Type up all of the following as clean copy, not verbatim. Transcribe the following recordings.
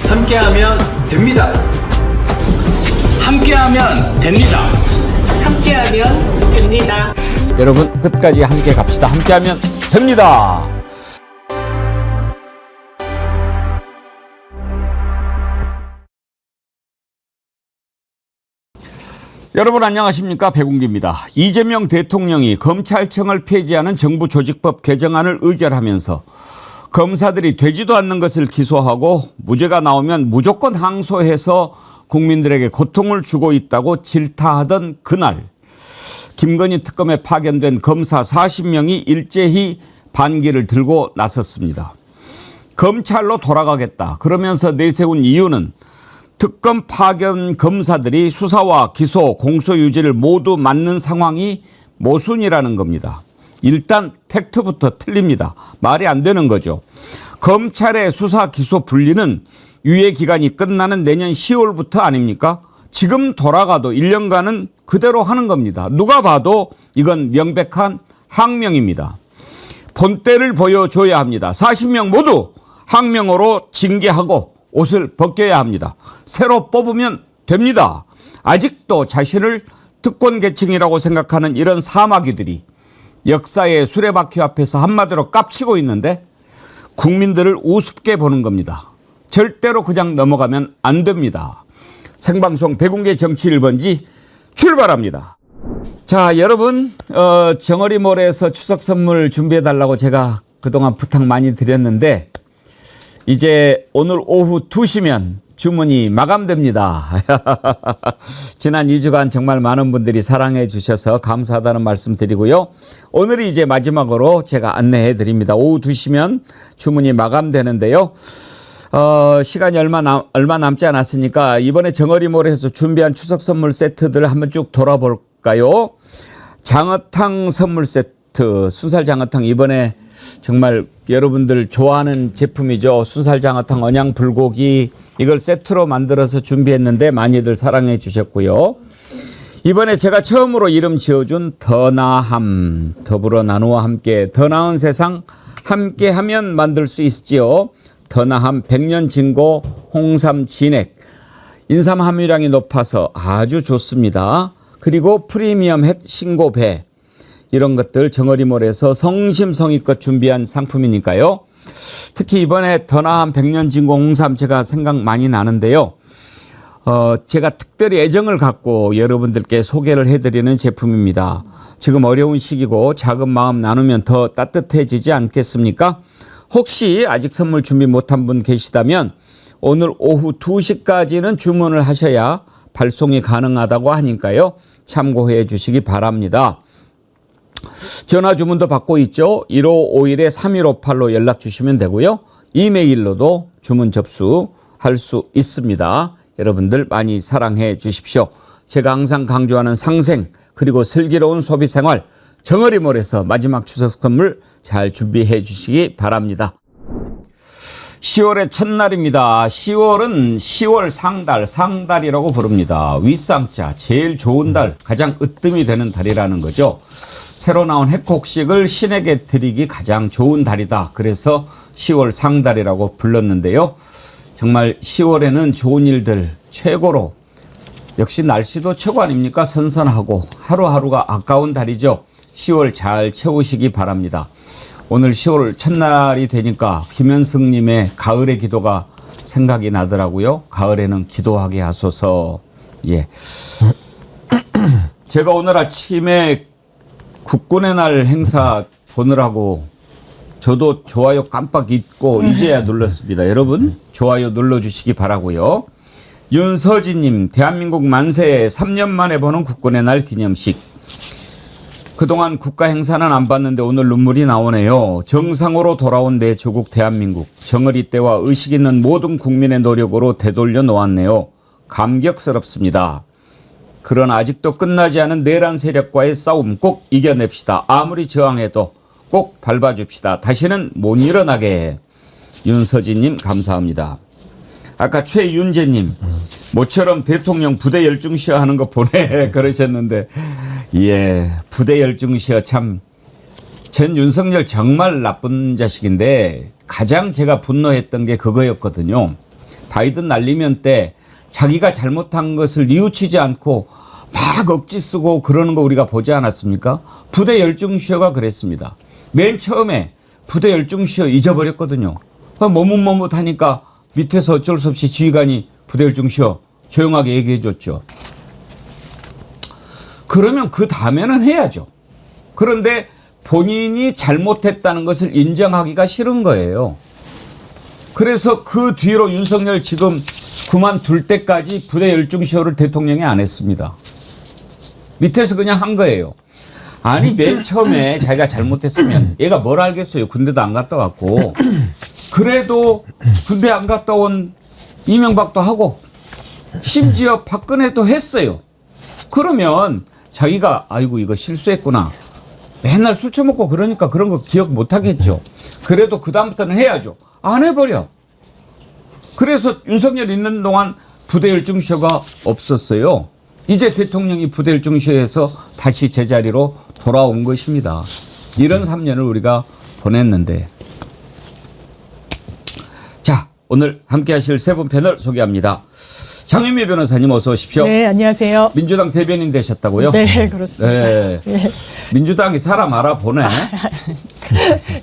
함께하면 됩니다. 함께하면 됩니다. 함께하면 됩니다. 여러분 끝까지 함께 갑시다. 함께하면 됩니다. 여러분 안녕하십니까, 백운기입니다. 이재명 대통령이 검찰청을 폐지하는 정부 조직법 개정안을 의결하면서 검사들이 되지도 않는 것을 기소하고 무죄가 나오면 무조건 항소해서 국민들에게 고통을 주고 있다고 질타하던 그날, 김건희 특검에 파견된 검사 40명이 일제히 반기를 들고 나섰습니다. 검찰로 돌아가겠다 그러면서 내세운 이유는 특검 파견 검사들이 수사와 기소, 공소유지를 모두 맡는 상황이 모순이라는 겁니다. 일단 팩트부터 틀립니다. 말이 안 되는 거죠. 검찰의 수사, 기소 분리는 유예 기간이 끝나는 내년 10월부터 아닙니까? 지금 돌아가도 1년간은 그대로 하는 겁니다. 누가 봐도 이건 명백한 항명입니다. 본때를 보여줘야 합니다. 40명 모두 항명으로 징계하고 옷을 벗겨야 합니다. 새로 뽑으면 됩니다. 아직도 자신을 특권 계층이라고 생각하는 이런 사마귀들이 역사의 수레바퀴 앞에서 한마디로 깝치고 있는데 국민들을 우습게 보는 겁니다. 절대로 그냥 넘어가면 안 됩니다. 생방송 백운계 정치 1번지 출발합니다. 자, 여러분 정어리몰에서 추석 선물 준비해달라고 제가 그동안 부탁 많이 드렸는데 이제 오늘 오후 2시면 주문이 마감됩니다. 지난 2주간 정말 많은 분들이 사랑해 주셔서 감사하다는 말씀 드리고요. 오늘이 이제 마지막으로 제가 안내해 드립니다. 오후 2시면 주문이 마감되는데요. 시간이 얼마 남지 않았으니까 이번에 정어리몰에서 준비한 추석 선물 세트들 한번 쭉 돌아볼까요? 장어탕 선물 세트, 순살 장어탕 이번에 정말 여러분들 좋아하는 제품이죠. 순살 장어탕, 언양 불고기 이걸 세트로 만들어서 준비했는데 많이들 사랑해 주셨고요. 이번에 제가 처음으로 이름 지어준 더 나함, 더불어 나누어 함께, 더 나은 세상 함께하면 만들 수 있지요. 더 나함 100년 진고 홍삼 진액, 인삼 함유량이 높아서 아주 좋습니다. 그리고 프리미엄 햇 신고배 이런 것들 정어리몰에서 성심성의껏 준비한 상품이니까요. 특히 이번에 더 나은 100년 진고 홍삼 제가 생각 많이 나는데요. 제가 특별히 애정을 갖고 여러분들께 소개를 해드리는 제품입니다. 지금 어려운 시기고 작은 마음 나누면 더 따뜻해지지 않겠습니까? 혹시 아직 선물 준비 못한 분 계시다면 오늘 오후 2시까지는 주문을 하셔야 발송이 가능하다고 하니까요. 참고해 주시기 바랍니다. 전화 주문도 받고 있죠. 1551-3158로 연락 주시면 되고요. 이메일로도 주문 접수할 수 있습니다. 여러분들 많이 사랑해 주십시오. 제가 항상 강조하는 상생 그리고 슬기로운 소비생활 정어리몰에서 마지막 추석 선물 잘 준비해 주시기 바랍니다. 10월의 첫날입니다. 10월은 10월 상달이라고 부릅니다. 윗상자 제일 좋은 달, 가장 으뜸이 되는 달이라는 거죠. 새로 나온 핵곡식을 신에게 드리기 가장 좋은 달이다. 그래서 10월 상달이라고 불렀는데요. 정말 10월에는 좋은 일들 최고로, 역시 날씨도 최고 아닙니까? 선선하고 하루하루가 아까운 달이죠. 10월 잘 채우시기 바랍니다. 오늘 10월 첫날이 되니까 김현승님의 가을의 기도가 생각이 나더라고요. 가을에는 기도하게 하소서. 예. 제가 오늘 아침에 국군의 날 행사 보느라고 저도 좋아요 깜빡 잊고 이제야 눌렀습니다. 여러분 좋아요 눌러주시기 바라고요. 윤서진님, 대한민국 만세 3년 만에 보는 국군의 날 기념식. 그동안 국가 행사는 안 봤는데 오늘 눈물이 나오네요. 정상으로 돌아온 내 조국 대한민국. 정어리 때와 의식 있는 모든 국민의 노력으로 되돌려 놓았네요. 감격스럽습니다. 그러나 아직도 끝나지 않은 내란 세력과의 싸움 꼭 이겨냅시다. 아무리 저항해도 꼭 밟아줍시다. 다시는 못 일어나게. 윤서진님 감사합니다. 아까 최윤재님, 모처럼 대통령 부대 열중시어 하는 거 보내 그러셨는데, 예, 부대 열중시어 참, 전 윤석열 정말 나쁜 자식인데 가장 제가 분노했던 게 그거였거든요. 바이든 날리면 때 자기가 잘못한 것을 뉘우치지 않고 막 억지 쓰고 그러는 거 우리가 보지 않았습니까? 부대 열중시효가 그랬습니다. 맨 처음에 부대 열중시효 잊어버렸거든요. 머뭇머뭇하니까 밑에서 어쩔 수 없이 지휘관이 부대 열중시효 조용하게 얘기해 줬죠. 그러면 그 다음에는 해야죠. 그런데 본인이 잘못했다는 것을 인정하기가 싫은 거예요. 그래서 그 뒤로 윤석열 지금 그만둘 때까지 부대 열중시효를 대통령이 안 했습니다. 밑에서 그냥 한 거예요. 아니 맨 처음에 자기가 잘못했으면 얘가 뭘 알겠어요. 군대도 안 갔다 왔고. 그래도 군대 안 갔다 온 이명박도 하고 심지어 박근혜도 했어요. 그러면 자기가 아이고 이거 실수했구나. 맨날 술 처먹고 그러니까 그런 거 기억 못 하겠죠. 그래도 그다음부터는 해야죠. 안 해버려. 그래서 윤석열 있는 동안 부대 열중시효가 없었어요. 이제 대통령이 부대 열중시효에서 다시 제자리로 돌아온 것입니다. 이런 3년을 우리가 보냈는데. 자, 오늘 함께 하실 세 분 패널 소개합니다. 장윤미 변호사님 어서 오십시오. 네, 안녕하세요. 민주당 대변인 되셨다고요? 네, 그렇습니다. 네. 예. 민주당이 사람 알아보네.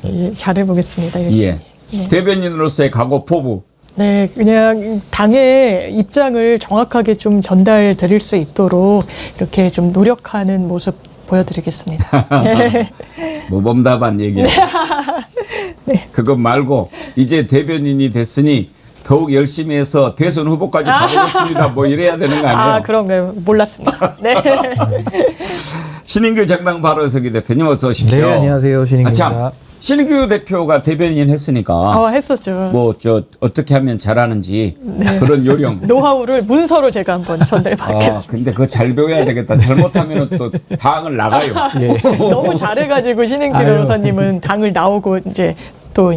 예, 잘해보겠습니다. 열심히. 예. 예. 대변인으로서의 각오 포부. 네, 그냥 당의 입장을 정확하게 좀 전달 드릴 수 있도록 이렇게 좀 노력하는 모습 보여드리겠습니다. 네. 모범답안 얘기예요. 네. 그것 말고 이제 대변인이 됐으니 더욱 열심히 해서 대선 후보까지 가보겠습니다. 뭐 이래야 되는 거 아니에요? 아, 그런가요? 몰랐습니다. 네. 신인규 정당 바로서기 대표님 어서 오십시오. 네, 안녕하세요. 신인규입니다. 참, 신인규 대표가 대변인 했으니까 했었죠. 뭐 저 어떻게 하면 잘하는지 그런 요령. 노하우를 문서로 제가 한번 전달해 아, 받겠습니다. 근데 그거 잘 배워야 되겠다. 잘못하면 또 당을 나가요. 예. 너무 잘해가지고 신인규 아유. 변호사님은 당을 나오고 또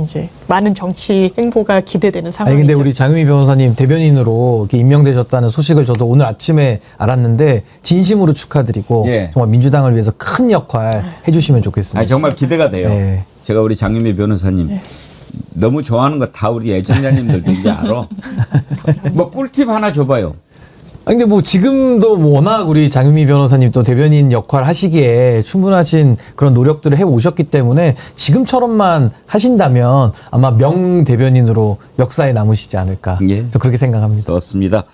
많은 정치 행보가 기대되는 아니 상황이죠. 근데 우리 장윤미 변호사님 대변인으로 이렇게 임명되셨다는 소식을 저도 오늘 아침에 알았는데 진심으로 축하드리고 예. 정말 민주당을 위해서 큰 역할 해주시면 좋겠습니다. 아니, 정말 기대가 돼요. 네. 제가 우리 장윤미 변호사님 너무 좋아하는 거 다 우리 애청자님들도 이제 알아. 뭐 꿀팁 하나 줘봐요. 아니 근데 뭐 지금도 뭐 워낙 우리 장윤미 변호사님 또 대변인 역할 하시기에 충분하신 그런 노력들을 해 오셨기 때문에 지금처럼만 하신다면 아마 명 대변인으로 역사에 남으시지 않을까. 예. 저 그렇게 생각합니다. 좋습니다.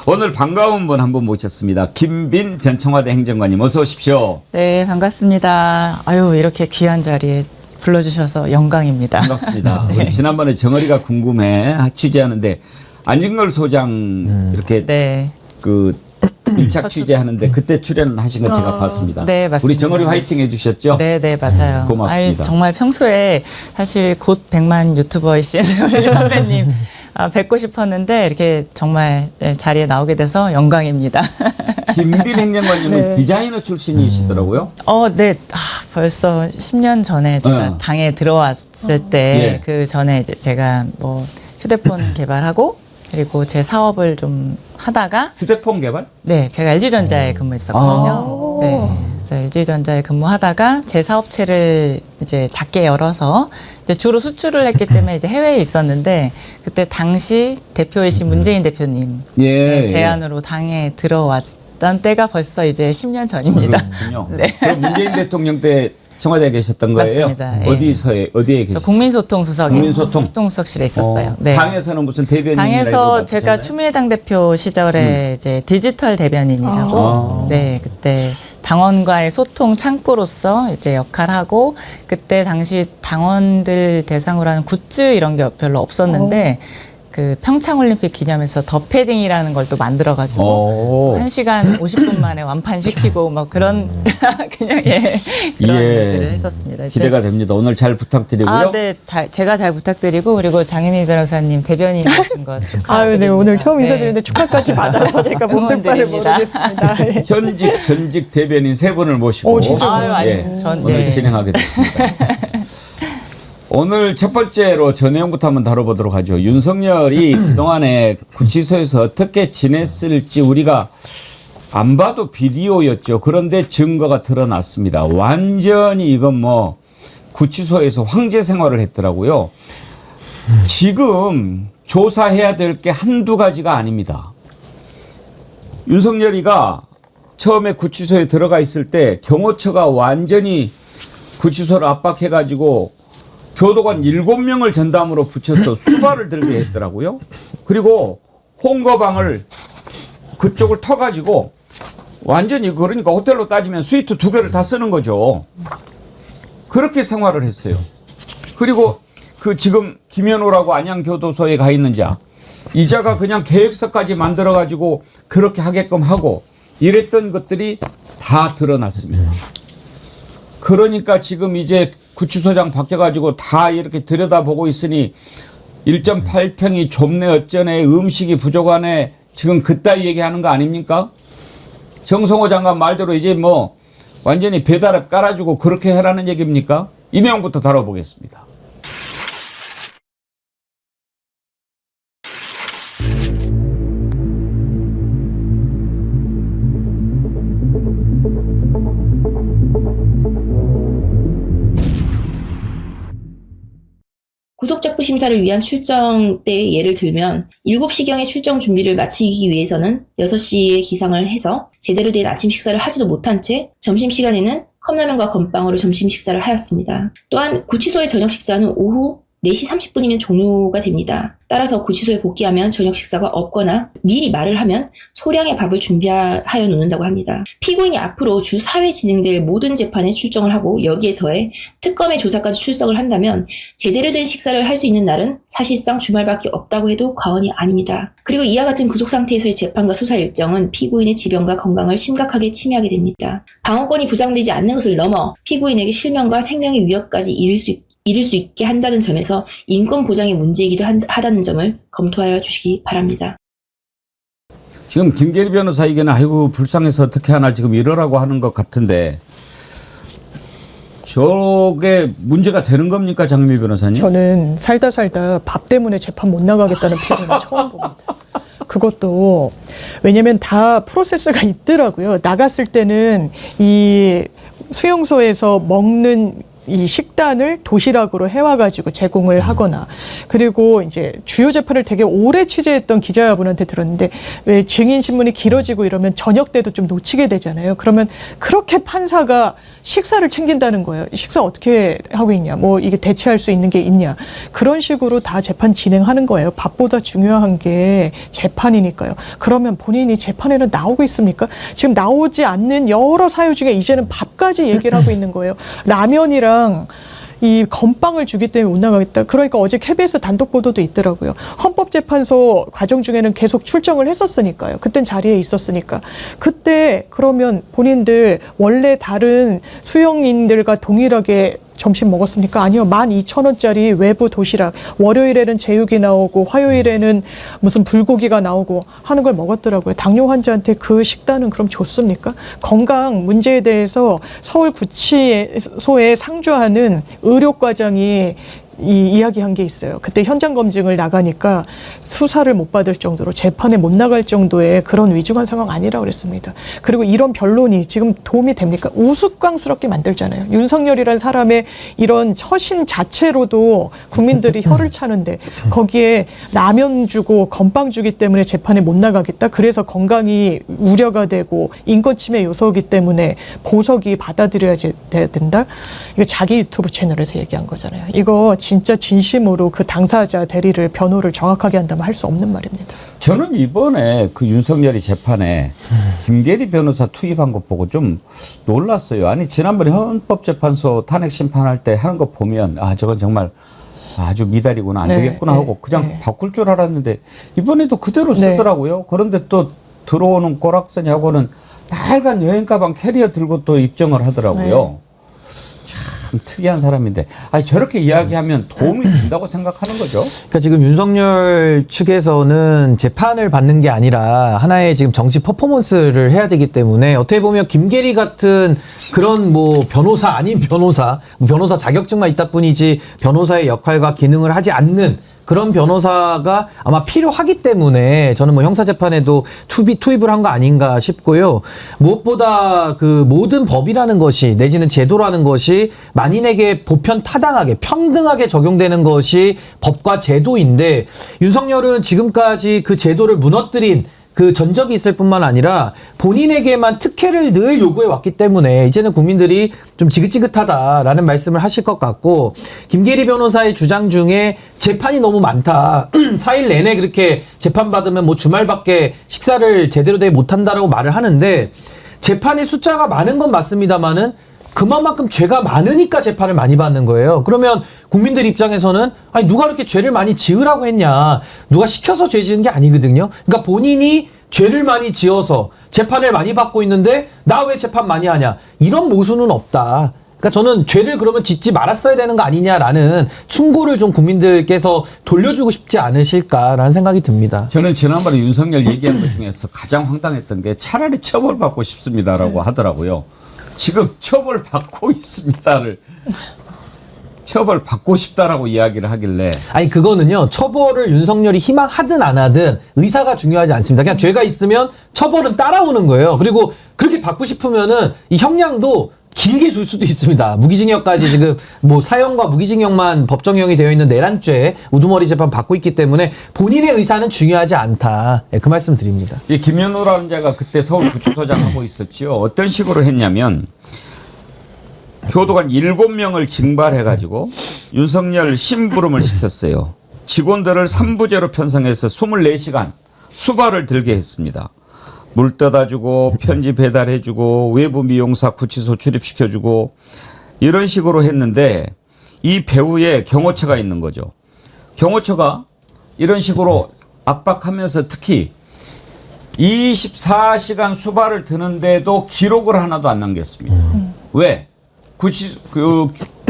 오늘 반가운 분 한 분 모셨습니다. 김빈 전 청와대 행정관님 어서 오십시오. 네, 반갑습니다. 아유, 이렇게 귀한 자리에 불러주셔서 영광입니다. 반갑습니다. 우리 지난번에 정어리가 궁금해 취재하는데 안진걸 소장 이렇게 네. 그 밀착 취재하는데 그때 출연하신 거 제가 봤습니다. 네, 맞습니다. 우리 정어리 화이팅 해주셨죠? 네, 네, 맞아요. 고맙습니다. 아이, 정말 평소에 사실 곧 100만 유튜버이신 우리 선배님 뵙고 싶었는데 이렇게 정말 자리에 나오게 돼서 영광입니다. 김빈 행정관님은 디자이너 출신이시더라고요. 네. 벌써 10년 전에 제가 당에 들어왔을 때 그 전에 이제 제가 뭐 휴대폰 개발하고 그리고 제 사업을 좀 하다가 휴대폰 개발? 네, 제가 LG전자에 근무했었거든요. 네, 그래서 LG전자에 근무하다가 제 사업체를 이제 작게 열어서 이제 주로 수출을 했기 때문에 이제 해외에 있었는데 그때 당시 대표이신 문재인 대표님 예. 제안으로 당에 들어왔던 때가 벌써 이제 10년 전입니다. 그렇군요. 네. 그럼 문재인 대통령 때 청와대에 계셨던 거예요? 맞습니다. 예. 어디에 저 계셨어요? 국민소통수석에 국민소통. 소통수석실에 있었어요. 네. 당에서는 무슨 대변인이라 당에서 제가 추미애 당대표 시절에 이제 디지털 대변인이라고 네 그때 당원과의 소통 창구로서 이제 역할하고 그때 당시 당원들 대상으로 하는 굿즈 이런 게 별로 없었는데 그 평창올림픽 기념해서 더 패딩이라는 걸 또 만들어가지고 1시간 50분 만에 완판시키고 뭐 그런 그냥 그런 일들을 했었습니다. 기대가 됩니다. 오늘 잘 부탁드리고요. 네, 제가 잘 부탁드리고 그리고 장윤미 변호사님 대변인 되신 것 축하드립니다. 아유, 네, 오늘 처음 인사드리는데 축하까지 받아서 제가 몸둘 바를 응원드립니다. 모르겠습니다. 현직, 전직 대변인 세 분을 모시고 진짜요? 오늘 진행하게 됐습니다. 오늘 첫 번째로 저 내용부터 한번 다뤄보도록 하죠. 윤석열이 그동안에 구치소에서 어떻게 지냈을지 우리가 안 봐도 비디오였죠. 그런데 증거가 드러났습니다. 완전히 이건 뭐 구치소에서 황제 생활을 했더라고요. 지금 조사해야 될 게 한두 가지가 아닙니다. 윤석열이가 처음에 구치소에 들어가 있을 때 경호처가 완전히 구치소를 압박해가지고 교도관 7명을 전담으로 붙여서 수발을 들게 했더라고요. 그리고 홍거방을 그쪽을 터가지고 완전히 그러니까 호텔로 따지면 스위트 2개를 다 쓰는 거죠. 그렇게 생활을 했어요. 그리고 그 지금 김현호라고 안양교도소에 가 있는 자, 이자가 그냥 계획서까지 만들어가지고 그렇게 하게끔 하고 이랬던 것들이 다 드러났습니다. 그러니까 지금 이제 구치소장 바뀌어가지고 다 이렇게 들여다보고 있으니 1.8평이 좁네 어쩌네 음식이 부족하네 지금 그따위 얘기하는 거 아닙니까? 정성호 장관 말대로 이제 뭐 완전히 배달앱 깔아주고 그렇게 해라는 얘기입니까? 이 내용부터 다뤄보겠습니다. 구속적부 심사를 위한 출정 때의 예를 들면 7시경에 출정 준비를 마치기 위해서는 6시에 기상을 해서 제대로 된 아침 식사를 하지도 못한 채 점심시간에는 컵라면과 건빵으로 점심 식사를 하였습니다. 또한 구치소의 저녁 식사는 오후 4시 30분이면 종료가 됩니다. 따라서 구치소에 복귀하면 저녁 식사가 없거나 미리 말을 하면 소량의 밥을 준비하여 놓는다고 합니다. 피고인이 앞으로 주 4회 진행될 모든 재판에 출정을 하고 여기에 더해 특검의 조사까지 출석을 한다면 제대로 된 식사를 할 수 있는 날은 사실상 주말밖에 없다고 해도 과언이 아닙니다. 그리고 이와 같은 구속 상태에서의 재판과 수사 일정은 피고인의 지병과 건강을 심각하게 침해하게 됩니다. 방어권이 보장되지 않는 것을 넘어 피고인에게 실명과 생명의 위협까지 이를 수 있게 한다는 점에서 인권 보장의 문제이기도 하다는 점을 검토하여 주시기 바랍니다. 지금 김계리 변호사에게는 아이고 불쌍해서 어떻게 하나 지금 이러라고 하는 것 같은데 저게 문제가 되는 겁니까 장미 변호사님? 저는 살다 밥 때문에 재판 못 나가겠다는 피고는 처음 봅니다. 그것도 왜냐면 다 프로세스가 있더라고요. 나갔을 때는 이 수용소에서 먹는 이 식단을 도시락으로 해와가지고 제공을 하거나 그리고 이제 주요 재판을 되게 오래 취재했던 기자분한테 들었는데 왜 증인 신문이 길어지고 이러면 저녁 때도 좀 놓치게 되잖아요. 그러면 그렇게 판사가 식사를 챙긴다는 거예요. 식사 어떻게 하고 있냐, 뭐 이게 대체할 수 있는 게 있냐, 그런 식으로 다 재판 진행하는 거예요. 밥보다 중요한 게 재판이니까요. 그러면 본인이 재판에는 나오고 있습니까? 지금 나오지 않는 여러 사유 중에 이제는 밥까지 얘기를 하고 있는 거예요. 라면이랑 이 건빵을 주기 때문에 못 나가겠다. 그러니까 어제 KBS 단독 보도도 있더라고요. 헌법재판소 과정 중에는 계속 출정을 했었으니까요. 그땐 자리에 있었으니까. 그때 그러면 본인들 원래 다른 수용인들과 동일하게 점심 먹었습니까? 아니요. 12,000원짜리 외부 도시락. 월요일에는 제육이 나오고 화요일에는 무슨 불고기가 나오고 하는 걸 먹었더라고요. 당뇨 환자한테 그 식단은 그럼 좋습니까? 건강 문제에 대해서 서울구치소에 상주하는 의료과장이 이야기한 게 있어요. 그때 현장 검증을 나가니까 수사를 못 받을 정도로 재판에 못 나갈 정도의 그런 위중한 상황 아니라고 그랬습니다. 그리고 이런 변론이 지금 도움이 됩니까? 우스꽝스럽게 만들잖아요. 윤석열이라는 사람의 이런 처신 자체로도 국민들이 혀를 차는데 거기에 라면 주고 건빵 주기 때문에 재판에 못 나가겠다. 그래서 건강이 우려가 되고 인권 침해 요소이기 때문에 보석이 받아들여야 된다. 이거 자기 유튜브 채널에서 얘기한 거잖아요. 이거 진짜 진심으로 그 당사자 대리를 변호를 정확하게 한다면 할 수 없는 말입니다. 저는 이번에 그 윤석열이 재판에 김계리 변호사 투입한 거 보고 좀 놀랐어요. 아니 지난번에 헌법재판소 탄핵 심판할 때 하는 거 보면 아 저건 정말 아주 미달이구나 안 되겠구나 하고 그냥 바꿀 줄 알았는데 이번에도 그대로 쓰더라고요. 그런데 또 들어오는 꼬락서니하고는 빨간 여행 가방 캐리어 들고 또 입정을 하더라고요. 참 특이한 사람인데 아니 저렇게 이야기하면 도움이 된다고 생각하는 거죠. 그러니까 지금 윤석열 측에서는 재판을 받는 게 아니라 하나의 지금 정치 퍼포먼스를 해야 되기 때문에 어떻게 보면 김계리 같은 그런 뭐 변호사 아닌 변호사, 뭐 변호사 자격증만 있다 뿐이지 변호사의 역할과 기능을 하지 않는 그런 변호사가 아마 필요하기 때문에 저는 뭐 형사재판에도 투입을 한 거 아닌가 싶고요. 무엇보다 그 모든 법이라는 것이 내지는 제도라는 것이 만인에게 보편 타당하게 평등하게 적용되는 것이 법과 제도인데 윤석열은 지금까지 그 제도를 무너뜨린 그 전적이 있을 뿐만 아니라 본인에게만 특혜를 늘 요구해 왔기 때문에 이제는 국민들이 좀 지긋지긋하다라는 말씀을 하실 것 같고, 김계리 변호사의 주장 중에 재판이 너무 많다. 4일 내내 그렇게 재판받으면 뭐 주말밖에 식사를 제대로 못한다라고 말을 하는데, 재판의 숫자가 많은 건 맞습니다만은 그만큼 죄가 많으니까 재판을 많이 받는 거예요. 그러면 국민들 입장에서는 아니 누가 그렇게 죄를 많이 지으라고 했냐, 누가 시켜서 죄 지은 게 아니거든요. 그러니까 본인이 죄를 많이 지어서 재판을 많이 받고 있는데 나 왜 재판 많이 하냐, 이런 모순은 없다. 그러니까 저는 죄를 그러면 짓지 말았어야 되는 거 아니냐라는 충고를 좀 국민들께서 돌려주고 싶지 않으실까라는 생각이 듭니다. 저는 지난번에 윤석열 얘기한 것 중에서 가장 황당했던 게 차라리 처벌받고 싶습니다라고 하더라고요. 지금 처벌받고 있습니다를 처벌받고 싶다라고 이야기를 하길래, 아니 그거는요, 처벌을 윤석열이 희망하든 안 하든 의사가 중요하지 않습니다. 그냥 죄가 있으면 처벌은 따라오는 거예요. 그리고 그렇게 받고 싶으면은 이 형량도 길게 줄 수도 있습니다. 무기징역까지 지금 뭐 사형과 무기징역만 법정형이 되어 있는 내란죄 우두머리 재판 받고 있기 때문에 본인의 의사는 중요하지 않다. 그 말씀 드립니다. 이 김현우라는 자가 그때 서울구치소장 하고 있었지요. 어떤 식으로 했냐면 교도관 7명을 징발해가지고 윤석열 심부름을 시켰어요. 직원들을 3부제로 편성해서 24시간 수발을 들게 했습니다. 물 떠다주고 편지 배달해주고 외부 미용사 구치소 출입시켜주고 이런 식으로 했는데, 이 배후에 경호처가 있는 거죠. 경호처가 이런 식으로 압박하면서 특히 24시간 수발을 드는데도 기록을 하나도 안 남겼습니다. 왜?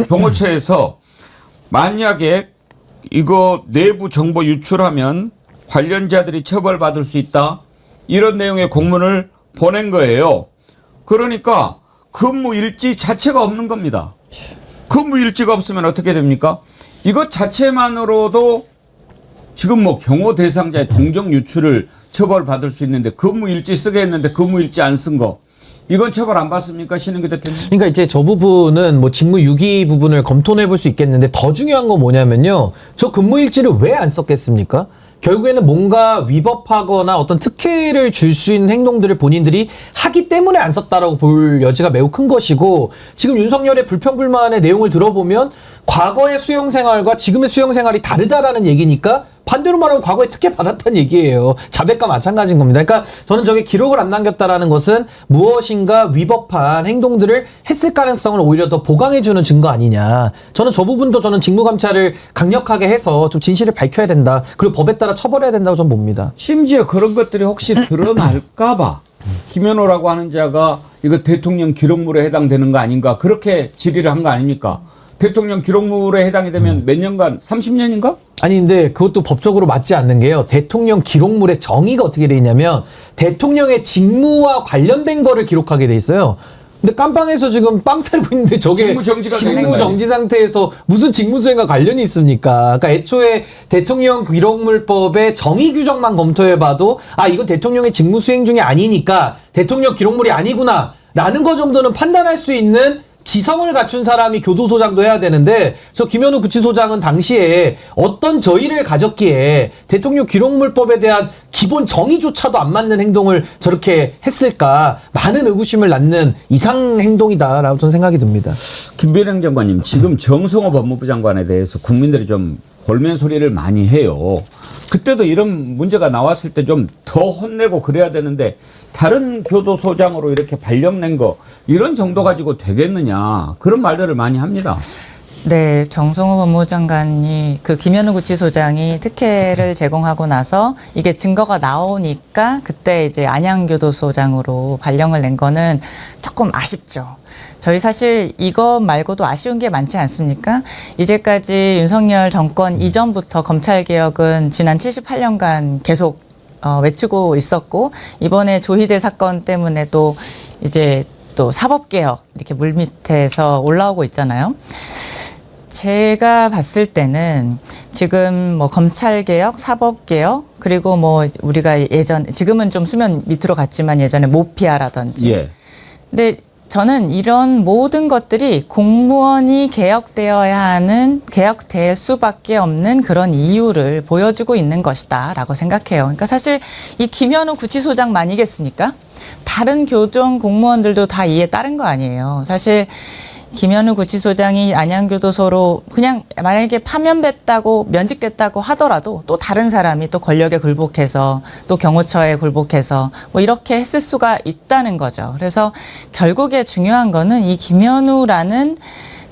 경호처에서 만약에 이거 내부 정보 유출하면 관련자들이 처벌받을 수 있다, 이런 내용의 공문을 보낸 거예요. 그러니까 근무 일지 자체가 없는 겁니다. 근무 일지가 없으면 어떻게 됩니까? 이것 자체만으로도 지금 뭐 경호 대상자의 동정 유출을 처벌받을 수 있는데, 근무 일지 쓰게 했는데 근무 일지 안 쓴 거, 이건 처벌 안 받습니까, 신은규 대표님? 그러니까 이제 저 부분은 뭐 직무유기 부분을 검토해 볼 수 있겠는데, 더 중요한 건 뭐냐면요, 저 근무일지를 왜 안 썼겠습니까? 결국에는 뭔가 위법하거나 어떤 특혜를 줄 수 있는 행동들을 본인들이 하기 때문에 안 썼다라고 볼 여지가 매우 큰 것이고, 지금 윤석열의 불평불만의 내용을 들어보면 과거의 수용생활과 지금의 수용생활이 다르다라는 얘기니까 반대로 말하면 과거에 특혜 받았다는 얘기예요. 자백과 마찬가지인 겁니다. 그러니까 저는 저게 기록을 안 남겼다라는 것은 무엇인가 위법한 행동들을 했을 가능성을 오히려 더 보강해주는 증거 아니냐. 저는 저 부분도 저는 직무감찰을 강력하게 해서 좀 진실을 밝혀야 된다. 그리고 법에 따라 처벌해야 된다고 저는 봅니다. 심지어 그런 것들이 혹시 드러날까봐 김현우라고 하는 자가 이거 대통령 기록물에 해당되는 거 아닌가, 그렇게 질의를 한 거 아닙니까? 대통령 기록물에 해당이 되면 몇 년간, 30년인가? 아니 근데 그것도 법적으로 맞지 않는 게요, 대통령 기록물의 정의가 어떻게 돼 있냐면 대통령의 직무와 관련된 거를 기록하게 돼 있어요. 근데 깜빵에서 지금 빵 살고 있는데 저게 직무 정지 상태에서 무슨 직무수행과 관련이 있습니까? 그러니까 애초에 대통령 기록물법의 정의 규정만 검토해봐도 아 이건 대통령의 직무수행 중에 아니니까 대통령 기록물이 아니구나 라는 거 정도는 판단할 수 있는 지성을 갖춘 사람이 교도소장도 해야 되는데, 저 김현우 구치소장은 당시에 어떤 저의를 가졌기에 대통령 기록물법에 대한 기본 정의조차도 안 맞는 행동을 저렇게 했을까, 많은 의구심을 낳는 이상 행동이다라고 저는 생각이 듭니다. 김변희 행정관님, 지금 정성호 법무부 장관에 대해서 국민들이 좀 골면 소리를 많이 해요. 그때도 이런 문제가 나왔을 때 좀 더 혼내고 그래야 되는데, 다른 교도소장으로 이렇게 발령낸 거 이런 정도 가지고 되겠느냐, 그런 말들을 많이 합니다. 네, 정성호 법무부 장관이 그 김현우 구치소장이 특혜를 제공하고 나서 이게 증거가 나오니까 그때 이제 안양교도소장으로 발령을 낸 거는 조금 아쉽죠. 저희 사실 이거 말고도 아쉬운 게 많지 않습니까? 이제까지 윤석열 정권 이전부터 검찰개혁은 지난 78년간 계속 외치고 있었고, 이번에 조희대 사건 때문에 또 이제 또 사법개혁 이렇게 물밑에서 올라오고 있잖아요. 제가 봤을 때는 지금 뭐 검찰개혁, 사법개혁, 그리고 뭐 우리가 지금은 좀 수면 밑으로 갔지만 예전에 모피아라든지. 예. 근데 저는 이런 모든 것들이 공무원이 개혁될 수밖에 없는 그런 이유를 보여주고 있는 것이다라고 생각해요. 그러니까 사실 이 김현우 구치소장만이겠습니까? 다른 교정 공무원들도 다 이에 따른 거 아니에요. 사실 김현우 구치소장이 안양교도소로 그냥 만약에 파면됐다고 면직됐다고 하더라도 또 다른 사람이 또 권력에 굴복해서 또 경호처에 굴복해서 뭐 이렇게 했을 수가 있다는 거죠. 그래서 결국에 중요한 거는 이 김현우라는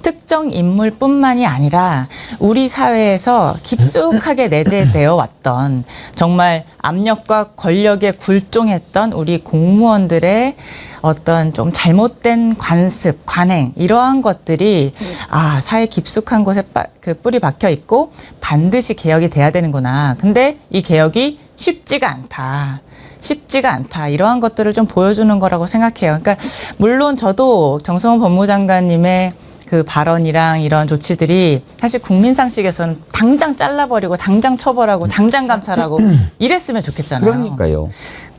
특정 인물뿐만이 아니라 우리 사회에서 깊숙하게 내재되어 왔던 정말 압력과 권력에 굴종했던 우리 공무원들의 어떤 좀 잘못된 관습, 관행 이러한 것들이 사회 깊숙한 곳에 그 뿌리 박혀 있고 반드시 개혁이 돼야 되는구나. 근데 이 개혁이 쉽지가 않다. 이러한 것들을 좀 보여주는 거라고 생각해요. 그러니까 물론 저도 정성훈 법무장관님의 그 발언이랑 이런 조치들이 사실 국민 상식에서는 당장 잘라버리고 당장 처벌하고 당장 감찰하고 이랬으면 좋겠잖아요. 그러니까요.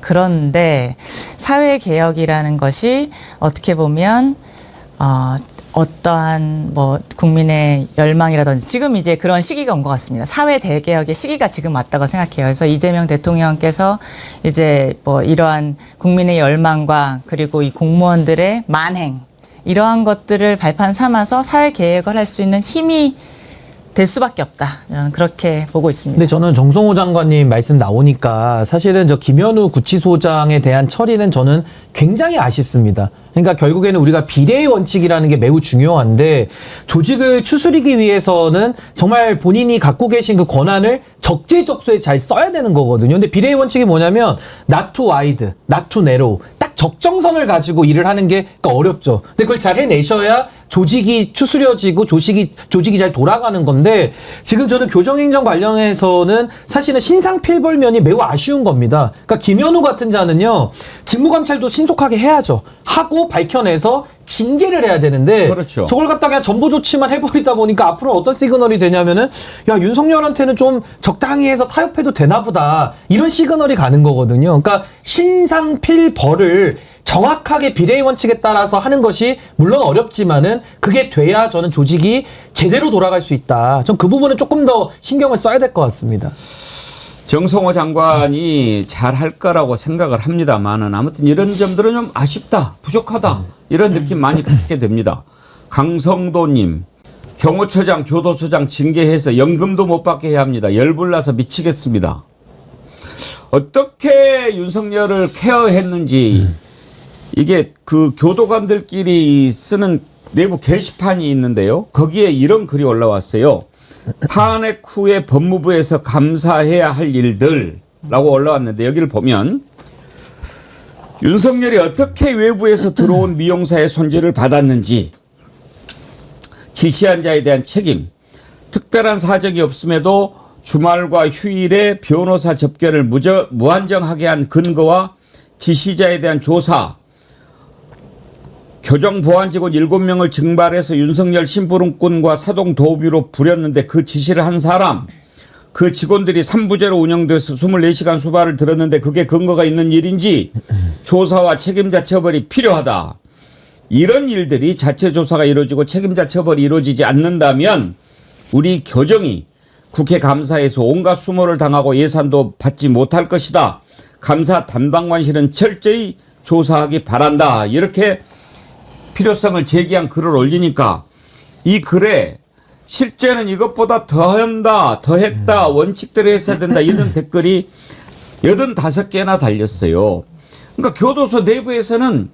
그런데 사회개혁이라는 것이 어떻게 보면 어떠한 뭐 국민의 열망이라든지 지금 이제 그런 시기가 온 것 같습니다. 사회 대개혁의 시기가 지금 왔다고 생각해요. 그래서 이재명 대통령께서 이제 뭐 이러한 국민의 열망과 그리고 이 공무원들의 만행 이러한 것들을 발판 삼아서 사회 개혁을 할 수 있는 힘이 될 수밖에 없다. 저는 그렇게 보고 있습니다. 근데 저는 정성호 장관님 말씀 나오니까 사실은 저 김현우 구치소장에 대한 처리는 저는 굉장히 아쉽습니다. 그러니까 결국에는 우리가 비례의 원칙이라는 게 매우 중요한데 조직을 추스리기 위해서는 정말 본인이 갖고 계신 그 권한을 적재적소에 잘 써야 되는 거거든요. 근데 비례의 원칙이 뭐냐면 not too wide, not too narrow. 딱 적정선을 가지고 일을 하는 게 어렵죠. 근데 그걸 잘 해내셔야 조직이 추스려지고 조직이 잘 돌아가는 건데 지금 저는 교정행정 관련해서는 사실은 신상필벌면이 매우 아쉬운 겁니다. 그러니까 김현우 같은 자는요. 직무감찰도 신속하게 해야죠. 하고 밝혀내서 징계를 해야 되는데 그렇죠. 저걸 갖다가 그냥 전보 조치만 해버리다 보니까 앞으로 어떤 시그널이 되냐면은 야 윤석열한테는 좀 적당히 해서 타협해도 되나 보다 이런 시그널이 가는 거거든요. 그러니까 신상필벌을 정확하게 비례의 원칙에 따라서 하는 것이 물론 어렵지만은 그게 돼야 저는 조직이 제대로 돌아갈 수 있다. 전 그 부분은 조금 더 신경을 써야 될 것 같습니다. 정성호 장관이 잘 할 거라고 생각을 합니다만은 아무튼 이런 점들은 좀 아쉽다, 부족하다 이런 느낌 많이 갖게 됩니다. 강성도님, 경호처장, 교도소장 징계해서 연금도 못 받게 해야 합니다. 열불나서 미치겠습니다. 어떻게 윤석열을 케어했는지 이게 그 교도관들끼리 쓰는 내부 게시판이 있는데요. 거기에 이런 글이 올라왔어요. 탄핵 후에 법무부에서 감사해야 할 일들라고 올라왔는데 여기를 보면 윤석열이 어떻게 외부에서 들어온 미용사의 손질을 받았는지 지시한 자에 대한 책임, 특별한 사정이 없음에도 주말과 휴일에 변호사 접견을 무한정하게 한 근거와 지시자에 대한 조사, 교정보안직원 7명을 증발해서 윤석열 심부름꾼과 사동 도우미로 부렸는데 그 지시를 한 사람, 그 직원들이 3부제로 운영돼서 24시간 수발을 들었는데 그게 근거가 있는 일인지 조사와 책임자 처벌이 필요하다. 이런 일들이 자체 조사가 이루어지고 책임자 처벌이 이루어지지 않는다면 우리 교정이 국회 감사에서 온갖 수모를 당하고 예산도 받지 못할 것이다. 감사 담당관실은 철저히 조사하기 바란다. 이렇게 필요성을 제기한 글을 올리니까 이 글에 실제는 이것보다 더한다, 더했다, 원칙대로 했어야 된다 이런 댓글이 85개나 달렸어요. 그러니까 교도소 내부에서는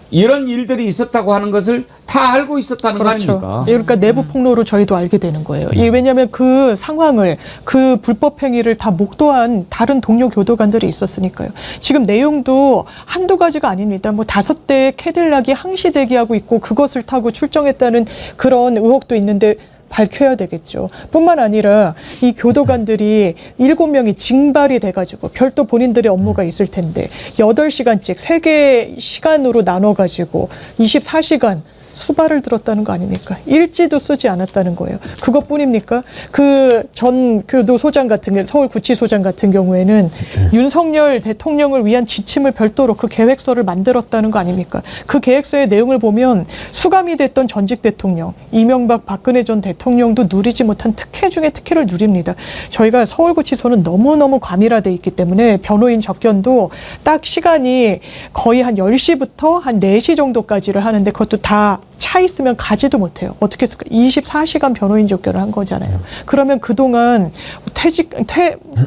이런 일들이 있었다고 하는 것을 다 알고 있었다는 거 아닙니까? 그러니까 내부 폭로로 저희도 알게 되는 거예요. 왜냐하면 그 상황을 그 불법 행위를 다 목도한 다른 동료 교도관들이 있었으니까요. 지금 내용도 한두 가지가 아닙니다. 뭐 5대의 캐딜락이 항시 대기하고 있고 그것을 타고 출정했다는 그런 의혹도 있는데 밝혀야 되겠죠. 뿐만 아니라 이 교도관들이 7명이 징발이 돼가지고 별도 본인들의 업무가 있을 텐데 8시간씩 3개 시간으로 나눠가지고 24시간 수발을 들었다는 거 아닙니까? 일지도 쓰지 않았다는 거예요. 그것뿐입니까? 그 전 교도소장 같은 경우, 서울구치소장 같은 경우에는 윤석열 대통령을 위한 지침을 별도로 그 계획서를 만들었다는 거 아닙니까? 그 계획서의 내용을 보면 수감이 됐던 전직 대통령, 이명박 박근혜 전 대통령도 누리지 못한 특혜 중에 특혜를 누립니다. 저희가 서울구치소는 너무너무 과밀화돼 있기 때문에 변호인 접견도 딱 시간이 거의 한 10시부터 한 4시 정도까지를 하는데 그것도 다 차 있으면 가지도 못해요. 어떻게 했을까? 24시간 변호인 접견을 한 거잖아요. 그러면 그동안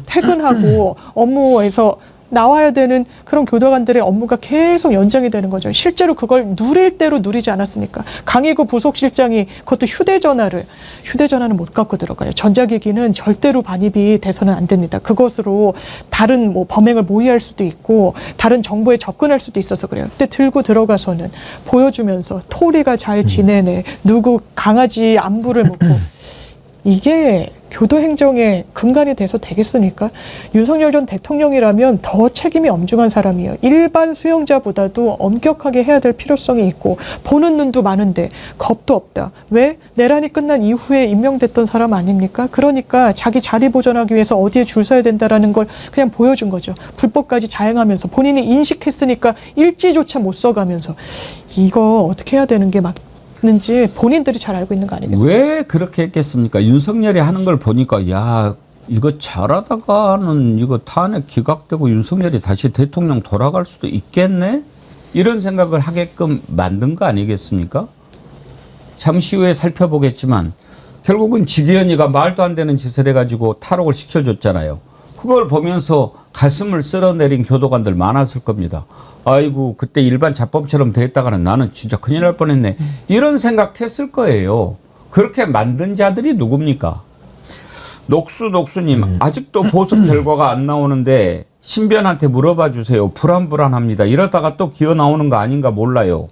퇴근하고 업무에서 나와야 되는 그런 교도관들의 업무가 계속 연장이 되는 거죠. 실제로 그걸 누릴 대로 누리지 않았으니까. 강희구 부속실장이 그것도 휴대전화는 못 갖고 들어가요. 전자기기는 절대로 반입이 돼서는 안 됩니다. 그것으로 다른 뭐 범행을 모의할 수도 있고 다른 정보에 접근할 수도 있어서 그래요. 근데 들고 들어가서는 보여주면서 토리가 잘 지내네. 누구 강아지 안부를 묻고. 이게 교도행정의 근간이 돼서 되겠습니까? 윤석열 전 대통령이라면 더 책임이 엄중한 사람이에요. 일반 수용자보다도 엄격하게 해야 될 필요성이 있고 보는 눈도 많은데 겁도 없다. 왜? 내란이 끝난 이후에 임명됐던 사람 아닙니까? 그러니까 자기 자리 보존하기 위해서 어디에 줄 서야 된다라는 걸 그냥 보여준 거죠. 불법까지 자행하면서 본인이 인식했으니까 일지조차 못 써가면서 이거 어떻게 해야 되는 게 는지 본인들이 잘 알고 있는 거 아니겠습니까? 왜 그렇게 했겠습니까? 윤석열이 하는 걸 보니까 야 이거 잘하다가는 이거 탄핵 기각되고 윤석열이 다시 대통령 돌아갈 수도 있겠네? 이런 생각을 하게끔 만든 거 아니겠습니까? 잠시 후에 살펴보겠지만 결국은 지기현이가 말도 안 되는 짓을 해가지고 탈옥을 시켜줬잖아요. 그걸 보면서 가슴을 쓸어내린 교도관들 많았을 겁니다. 아이고 그때 일반 자법처럼 됐다가는 나는 진짜 큰일 날 뻔했네. 이런 생각했을 거예요. 그렇게 만든 자들이 누굽니까? 녹수님 아직도 보석 결과가 안 나오는데 신변한테 물어봐 주세요. 불안합니다. 이러다가 또 기어 나오는 거 아닌가 몰라요.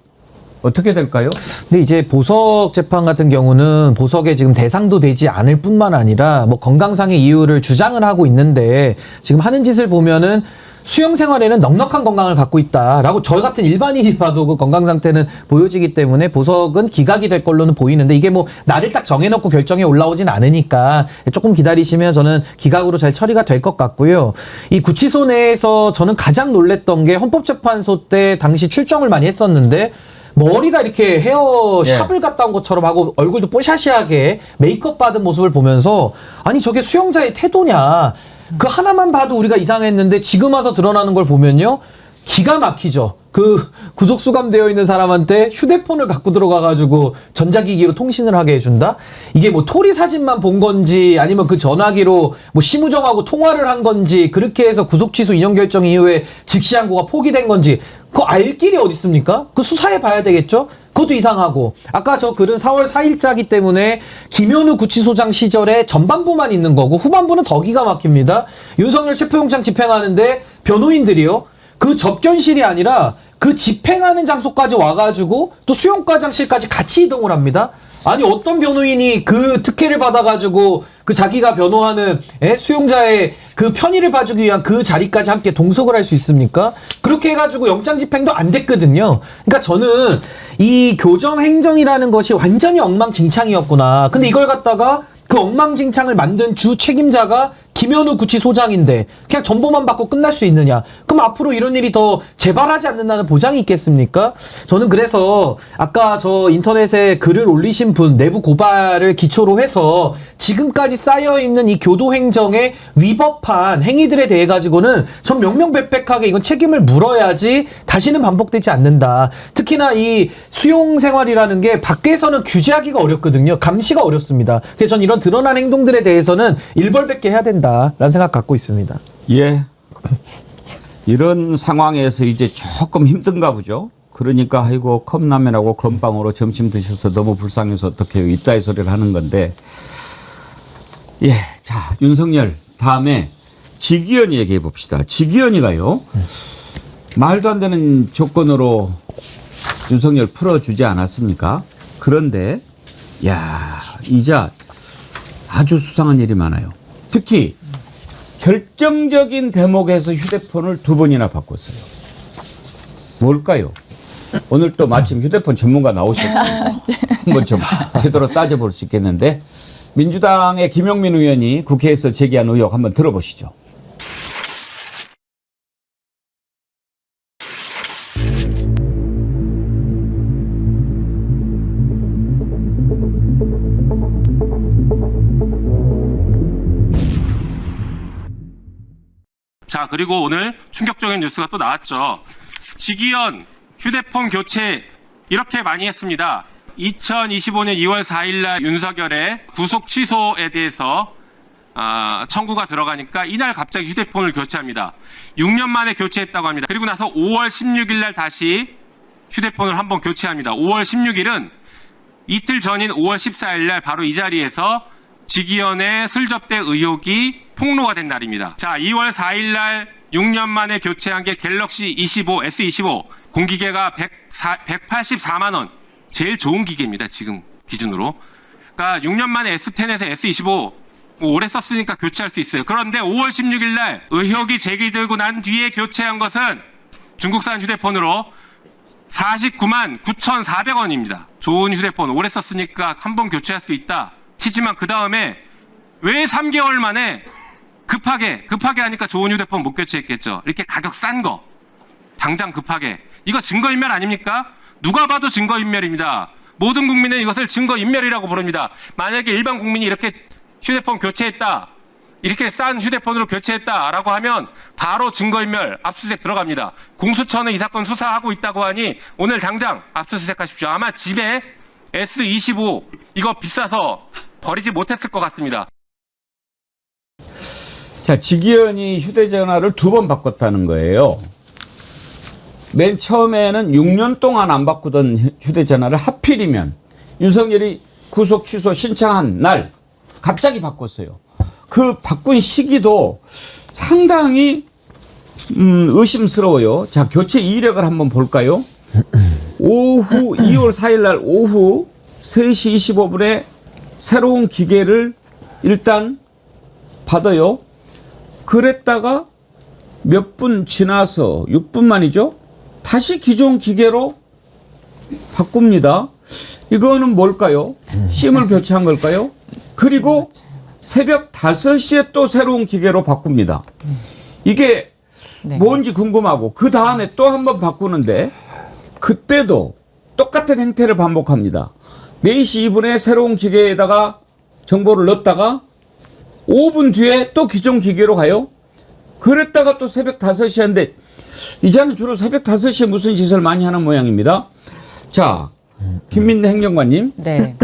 어떻게 될까요? 근데 이제 보석 재판 같은 경우는 보석에 지금 대상도 되지 않을 뿐만 아니라 뭐 건강상의 이유를 주장을 하고 있는데 지금 하는 짓을 보면은 수용 생활에는 넉넉한 건강을 갖고 있다라고 저 같은 일반인이 봐도 그 건강 상태는 보여지기 때문에 보석은 기각이 될 걸로는 보이는데 이게 뭐 날을 딱 정해놓고 결정에 올라오진 않으니까 조금 기다리시면 저는 기각으로 잘 처리가 될 것 같고요. 이 구치소 내에서 저는 가장 놀랬던 게 헌법재판소 때 당시 출정을 많이 했었는데 머리가 이렇게 헤어샵을 갔다 온 것처럼 하고 얼굴도 뽀샤시하게 메이크업 받은 모습을 보면서 아니 저게 수용자의 태도냐. 그 하나만 봐도 우리가 이상했는데 지금 와서 드러나는 걸 보면요. 기가 막히죠. 그 구속 수감되어 있는 사람한테 휴대폰을 갖고 들어가가지고 전자기기로 통신을 하게 해준다? 이게 뭐 토리 사진만 본 건지 아니면 그 전화기로 뭐 심우정하고 통화를 한 건지 그렇게 해서 구속 취소 인용 결정 이후에 즉시항고가 포기된 건지 그거 알 길이 어디 있습니까? 그 수사해 봐야 되겠죠? 그것도 이상하고 아까 저 글은 4월 4일자기 때문에 김현우 구치소장 시절에 전반부만 있는 거고 후반부는 더 기가 막힙니다. 윤석열 체포영장 집행하는데 변호인들이요. 그 접견실이 아니라 그 집행하는 장소까지 와가지고 또 수용과장실까지 같이 이동을 합니다. 아니 어떤 변호인이 그 특혜를 받아가지고 그 자기가 변호하는 수용자의 그 편의를 봐주기 위한 그 자리까지 함께 동석을 할 수 있습니까? 그렇게 해가지고 영장 집행도 안 됐거든요. 그러니까 저는 이 교정 행정이라는 것이 완전히 엉망진창이었구나. 근데 이걸 갖다가 그 엉망진창을 만든 주 책임자가 김현우 구치소장인데 그냥 전보만 받고 끝날 수 있느냐? 그럼 앞으로 이런 일이 더 재발하지 않는다는 보장이 있겠습니까? 저는 그래서 아까 저 인터넷에 글을 올리신 분 내부 고발을 기초로 해서 지금까지 쌓여있는 이 교도행정에 위법한 행위들에 대해 가지고는 전 명명백백하게 이건 책임을 물어야지 다시는 반복되지 않는다. 특히나 이 수용생활이라는 게 밖에서는 규제하기가 어렵거든요. 감시가 어렵습니다. 그래서 전 이런 드러난 행동들에 대해서는 일벌백계 해야 된다. 라는 생각 갖고 있습니다. 예. 이런 상황에서 이제 조금 힘든가 보죠. 그러니까 아이고 컵라면하고 건빵으로 점심 드셔서 너무 불쌍해서 어떡해요. 이따위 소리를 하는 건데. 예. 자, 윤석열 다음에 지기현이 얘기해 봅시다. 지기현이가요. 말도 안 되는 조건으로 윤석열 풀어주지 않았습니까? 그런데 야, 이자 아주 수상한 일이 많아요. 특히 결정적인 대목에서 휴대폰을 2번이나 바꿨어요. 뭘까요? 오늘 또 마침 휴대폰 전문가 나오셨어요. 한번 좀 제대로 따져볼 수 있겠는데 민주당의 김용민 의원이 국회에서 제기한 의혹 한번 들어보시죠. 자, 그리고 오늘 충격적인 뉴스가 또 나왔죠. 직위원 휴대폰 교체 이렇게 많이 했습니다. 2025년 2월 4일 날 윤석열의 구속 취소에 대해서 청구가 들어가니까 이날 갑자기 휴대폰을 교체합니다. 6년 만에 교체했다고 합니다. 그리고 나서 5월 16일 날 다시 휴대폰을 한번 교체합니다. 5월 16일은 이틀 전인 5월 14일 날 바로 이 자리에서 직위원의 슬접대 의혹이 폭로가 된 날입니다. 자, 2월 4일 날 6년 만에 교체한 게 갤럭시 25, S25 공기계가 184만 원. 제일 좋은 기계입니다. 지금 기준으로. 그러니까 6년 만에 S10에서 S25 뭐 오래 썼으니까 교체할 수 있어요. 그런데 5월 16일 날 의혹이 제기되고 난 뒤에 교체한 것은 중국산 휴대폰으로 49만 9,400원입니다. 좋은 휴대폰 오래 썼으니까 한 번 교체할 수 있다 치지만 그 다음에 왜 3개월 만에 급하게 하니까 좋은 휴대폰 못 교체했겠죠. 이렇게 가격 싼 거 당장 급하게 이거 증거인멸 아닙니까? 누가 봐도 증거인멸입니다. 모든 국민은 이것을 증거인멸이라고 부릅니다. 만약에 일반 국민이 이렇게 휴대폰 교체했다, 이렇게 싼 휴대폰으로 교체했다라고 하면 바로 증거인멸 압수수색 들어갑니다. 공수처는 이 사건 수사하고 있다고 하니 오늘 당장 압수수색하십시오. 아마 집에 S25 이거 비싸서 버리지 못했을 것 같습니다. 자, 직위원이 휴대전화를 2번 바꿨다는 거예요. 맨 처음에는 6년 동안 안 바꾸던 휴대전화를 하필이면 윤석열이 구속 취소 신청한 날 갑자기 바꿨어요. 그 바꾼 시기도 상당히 의심스러워요. 자, 교체 이력을 한번 볼까요? 오후 2월 4일 날 오후 3시 25분에 새로운 기계를 일단 받아요. 그랬다가 몇 분 지나서 6분 만이죠. 다시 기존 기계로 바꿉니다. 이거는 뭘까요? 심을 교체한 걸까요? 그리고 새벽 5시에 또 새로운 기계로 바꿉니다. 이게 뭔지 궁금하고 그 다음에 또 한 번 바꾸는데 그때도 똑같은 행태를 반복합니다. 4시 2분에 새로운 기계에다가 정보를 넣었다가 5분 뒤에 또 기존 기계로 가요. 그랬다가 또 새벽 5시에 하는데 이제는 주로 새벽 5시에 무슨 짓을 많이 하는 모양입니다. 자, 김민대 행정관님. 네.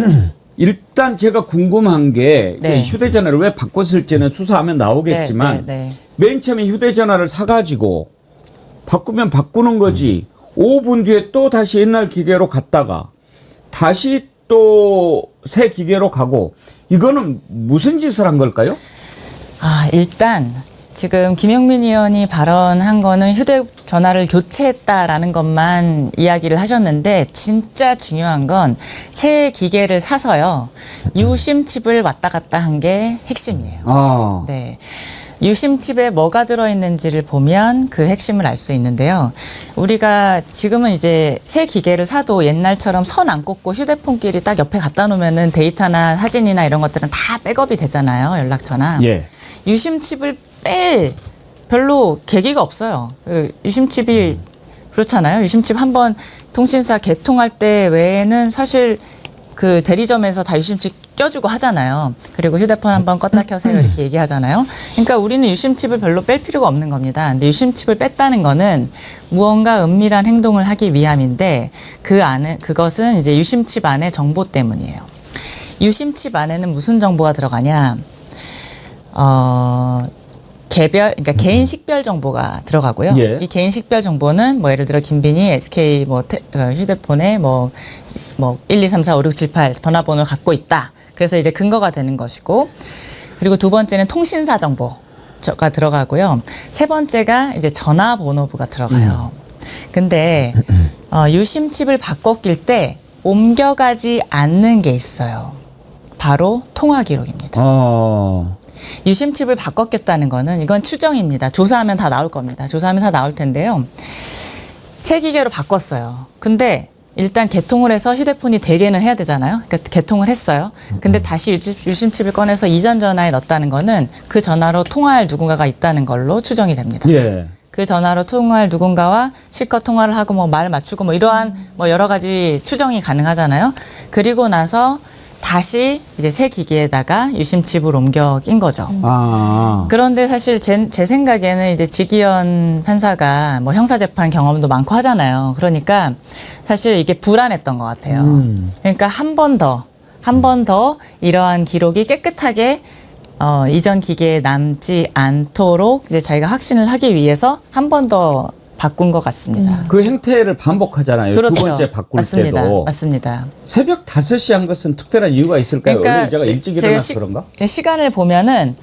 일단 제가 궁금한 게 네. 휴대전화를 왜 바꿨을지는 수사하면 나오겠지만 맨 처음에 휴대전화를 사가지고 바꾸면 바꾸는 거지 5분 뒤에 또 다시 옛날 기계로 갔다가 다시 또 새 기계로 가고 이거는 무슨 짓을 한 걸까요? 일단 지금 김용민 의원이 발언한 거는 휴대전화를 교체했다라는 것만 이야기를 하셨는데 진짜 중요한 건 새 기계를 사서요. 유심칩을 왔다 갔다 한 게 핵심이에요. 네. 유심칩에 뭐가 들어있는지를 보면 그 핵심을 알 수 있는데요. 우리가 지금은 이제 새 기계를 사도 옛날처럼 선 안 꽂고 휴대폰끼리 딱 옆에 갖다 놓으면은 데이터나 사진이나 이런 것들은 다 백업이 되잖아요. 연락처나. 예. 유심칩을 뺄 별로 계기가 없어요. 유심칩이 그렇잖아요. 유심칩 한번 통신사 개통할 때 외에는 사실 그 대리점에서 다 유심칩 껴주고 하잖아요. 그리고 휴대폰 한번 껐다 켜세요 이렇게 얘기하잖아요. 그러니까 우리는 유심칩을 별로 뺄 필요가 없는 겁니다. 근데 유심칩을 뺐다는 거는 무언가 은밀한 행동을 하기 위함인데 그것은 이제 유심칩 안의 정보 때문이에요. 유심칩 안에는 무슨 정보가 들어가냐? 그러니까 개인 식별 정보가 들어가고요. 예. 이 개인 식별 정보는 뭐 예를 들어 김빈이 SK 휴대폰에 뭐 1, 2, 3, 4, 5, 6, 7, 8 전화번호를 갖고 있다. 그래서 이제 근거가 되는 것이고, 그리고 두 번째는 통신사 정보가 들어가고요. 세 번째가 이제 전화번호부가 들어가요. 근데 유심칩을 바꿔 낄 때 옮겨가지 않는 게 있어요. 바로 통화 기록입니다. 유심칩을 바꿨겠다는 거는 이건 추정입니다. 조사하면 다 나올 겁니다. 조사하면 다 나올 텐데요. 새 기계로 바꿨어요. 근데 일단 개통을 해서 휴대폰이 대개는 해야 되잖아요. 그러니까 개통을 했어요. 근데 다시 유심칩을 꺼내서 이전 전화에 넣었다는 거는 그 전화로 통화할 누군가가 있다는 걸로 추정이 됩니다. 예. 그 전화로 통화할 누군가와 실컷 통화를 하고 뭐 말 맞추고 뭐 이러한 뭐 여러 가지 추정이 가능하잖아요. 그리고 나서 다시 이제 새 기기에다가 유심칩을 옮겨 낀 거죠. 아. 그런데 사실 제 생각에는 이제 지기현 판사가 뭐 형사재판 경험도 많고 하잖아요. 그러니까 사실 이게 불안했던 것 같아요. 그러니까 한 번 더 이러한 기록이 깨끗하게 이전 기계에 남지 않도록 이제 자기가 확신을 하기 위해서 한 번 더 바꾼 것 같습니다. 그 행태를 반복하잖아요. 그렇죠. 두 번째 바꿀 맞습니다. 때도. 맞습니다. 새벽 5시 한 것은 특별한 이유가 있을까요? 그러니까 원래 제가 일찍 제가 일어나서 그런가? 시간을 보면은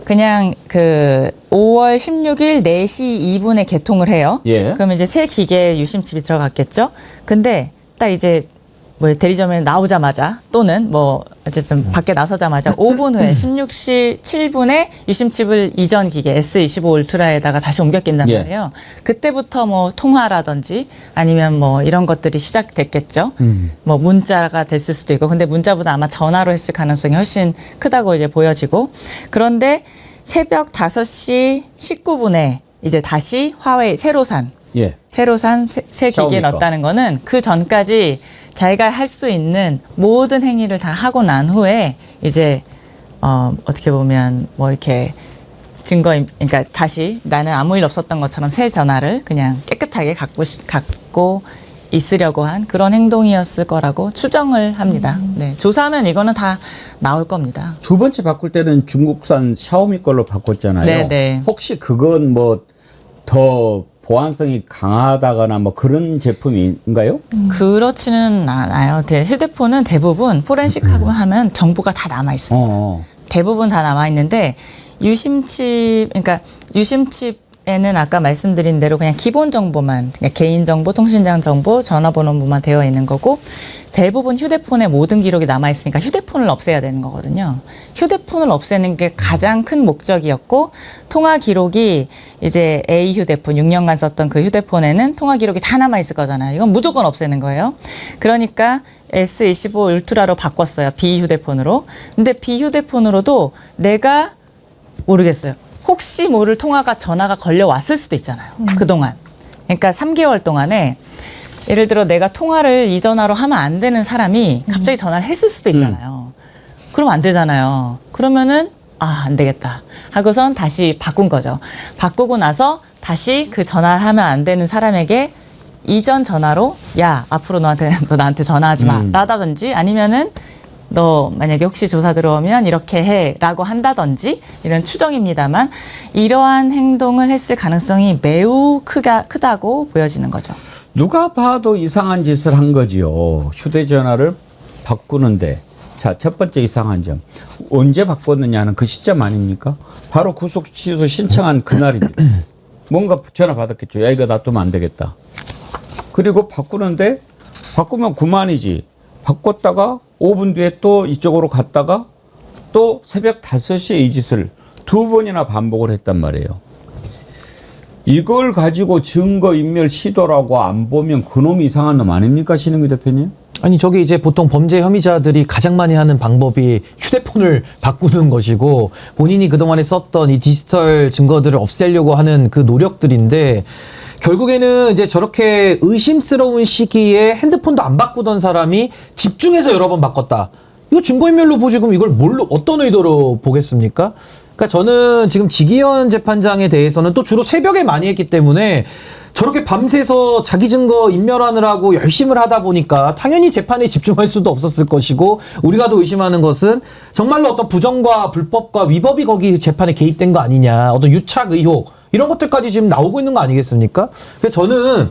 그냥 그 5월 16일 4시 2분에 개통을 해요. 예. 그러면 이제 새 기계에 유심칩이 들어갔겠죠. 근데 딱 이제 뭐 대리점에 나오자마자 또는 뭐 어쨌든 밖에 나서자마자 5분 후에 16시 7분에 유심칩을 이전 기계 S25 울트라에다가 다시 옮겨 낀단 예. 말이에요. 그때부터 뭐 통화라든지 아니면 뭐 이런 것들이 시작됐겠죠. 뭐 문자가 됐을 수도 있고, 근데 문자보다 아마 전화로 했을 가능성이 훨씬 크다고 이제 보여지고, 그런데 새벽 5시 19분에 이제 다시 화웨이 새로 산 예. 새 기기에 샤오미 거. 넣었다는 거는 그 전까지 자기가 할 수 있는 모든 행위를 다 하고 난 후에 이제 어떻게 보면 뭐 이렇게 그러니까 다시 나는 아무 일 없었던 것처럼 새 전화를 그냥 깨끗하게 갖고 있으려고 한 그런 행동이었을 거라고 추정을 합니다. 네, 조사하면 이거는 다 나올 겁니다. 두 번째 바꿀 때는 중국산 샤오미 걸로 바꿨잖아요. 네, 네. 혹시 그건 뭐 더 보안성이 강하다거나 뭐 그런 제품인가요? 그렇지는 않아요. 휴대폰은 대부분 포렌식하고 하면 정보가 다 남아 있습니다. 대부분 다 남아 있는데 그러니까 유심칩에는 아까 말씀드린 대로 그냥 기본 정보만, 그러니까 개인 정보, 통신장 정보, 전화번호만 되어 있는 거고, 대부분 휴대폰에 모든 기록이 남아 있으니까 휴대폰을 없애야 되는 거거든요. 휴대폰을 없애는 게 가장 큰 목적이었고, 통화 기록이 이제 A 휴대폰 6년간 썼던 그 휴대폰에는 통화 기록이 다 남아 있을 거잖아요. 이건 무조건 없애는 거예요. 그러니까 S25 울트라로 바꿨어요. B 휴대폰으로. 근데 B 휴대폰으로도 내가 모르겠어요. 혹시 모를 전화가 걸려왔을 수도 있잖아요. 그동안. 그러니까 3개월 동안에 예를 들어 내가 통화를 이 전화로 하면 안 되는 사람이 갑자기 전화를 했을 수도 있잖아요. 그러면 안 되잖아요. 그러면은 안 되겠다 하고선 다시 바꾼 거죠. 바꾸고 나서 다시 그 전화를 하면 안 되는 사람에게 이전 전화로 야, 앞으로 너 나한테 전화하지 마 라든지, 아니면은 너 만약에 혹시 조사 들어오면 이렇게 해라고 한다든지, 이런 추정입니다만 이러한 행동을 했을 가능성이 매우 크다고 보여지는 거죠. 누가 봐도 이상한 짓을 한 거지요. 휴대전화를 바꾸는데. 자, 첫 번째 이상한 점. 언제 바꿨느냐는 그 시점 아닙니까? 바로 구속 취소 신청한 그날입니다. 뭔가 전화 받았겠죠. 야, 이거 놔두면 안 되겠다. 그리고 바꾸는데 바꾸면 그만이지. 바꿨다가 5분 뒤에 또 이쪽으로 갔다가 또 새벽 5시에 이 짓을 2번이나 반복을 했단 말이에요. 이걸 가지고 증거인멸 시도라고 안 보면 그놈이 이상한 놈 아닙니까, 신흥규 대표님? 아니, 저게 이제 보통 범죄 혐의자들이 가장 많이 하는 방법이 휴대폰을 바꾸는 것이고, 본인이 그동안에 썼던 이 디지털 증거들을 없애려고 하는 그 노력들인데, 결국에는 이제 저렇게 의심스러운 시기에 핸드폰도 안 바꾸던 사람이 집중해서 여러 번 바꿨다. 이거 증거인멸로 보지, 그럼 이걸 어떤 의도로 보겠습니까? 그러니까 저는 지금 지기현 재판장에 대해서는 또 주로 새벽에 많이 했기 때문에 저렇게 밤새서 자기 증거 인멸하느라고 열심을 하다 보니까 당연히 재판에 집중할 수도 없었을 것이고, 우리가 더 의심하는 것은 정말로 어떤 부정과 불법과 위법이 거기 재판에 개입된 거 아니냐, 어떤 유착 의혹, 이런 것들까지 지금 나오고 있는 거 아니겠습니까? 그래서 저는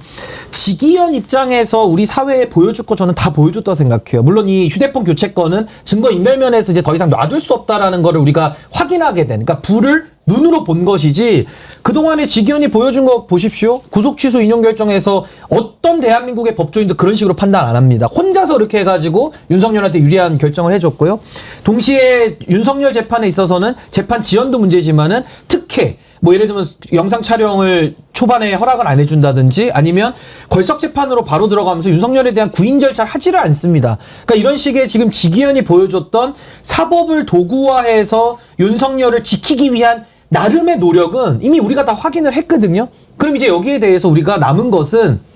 지기현 입장에서 우리 사회에 보여줄 거 저는 다 보여줬다고 생각해요. 물론 이 휴대폰 교체 건은 증거인멸 면에서 이제 더 이상 놔둘 수 없다라는 거를 우리가 확인하게 된, 그러니까 불을 눈으로 본 것이지, 그동안에 지기현이 보여준 거 보십시오. 구속 취소 인용 결정에서 어떤 대한민국의 법조인도 그런 식으로 판단 안 합니다. 혼자서 이렇게 해가지고 윤석열한테 유리한 결정을 해줬고요. 동시에 윤석열 재판에 있어서는 재판 지연도 문제지만은 특혜, 뭐 예를 들면 영상 촬영을 초반에 허락을 안 해준다든지 아니면 걸석 재판으로 바로 들어가면서 윤석열에 대한 구인 절차를 하지를 않습니다. 그러니까 이런 식의 지금 지기현이 보여줬던 사법을 도구화해서 윤석열을 지키기 위한 나름의 노력은 이미 우리가 다 확인을 했거든요. 그럼 이제 여기에 대해서 우리가 남은 것은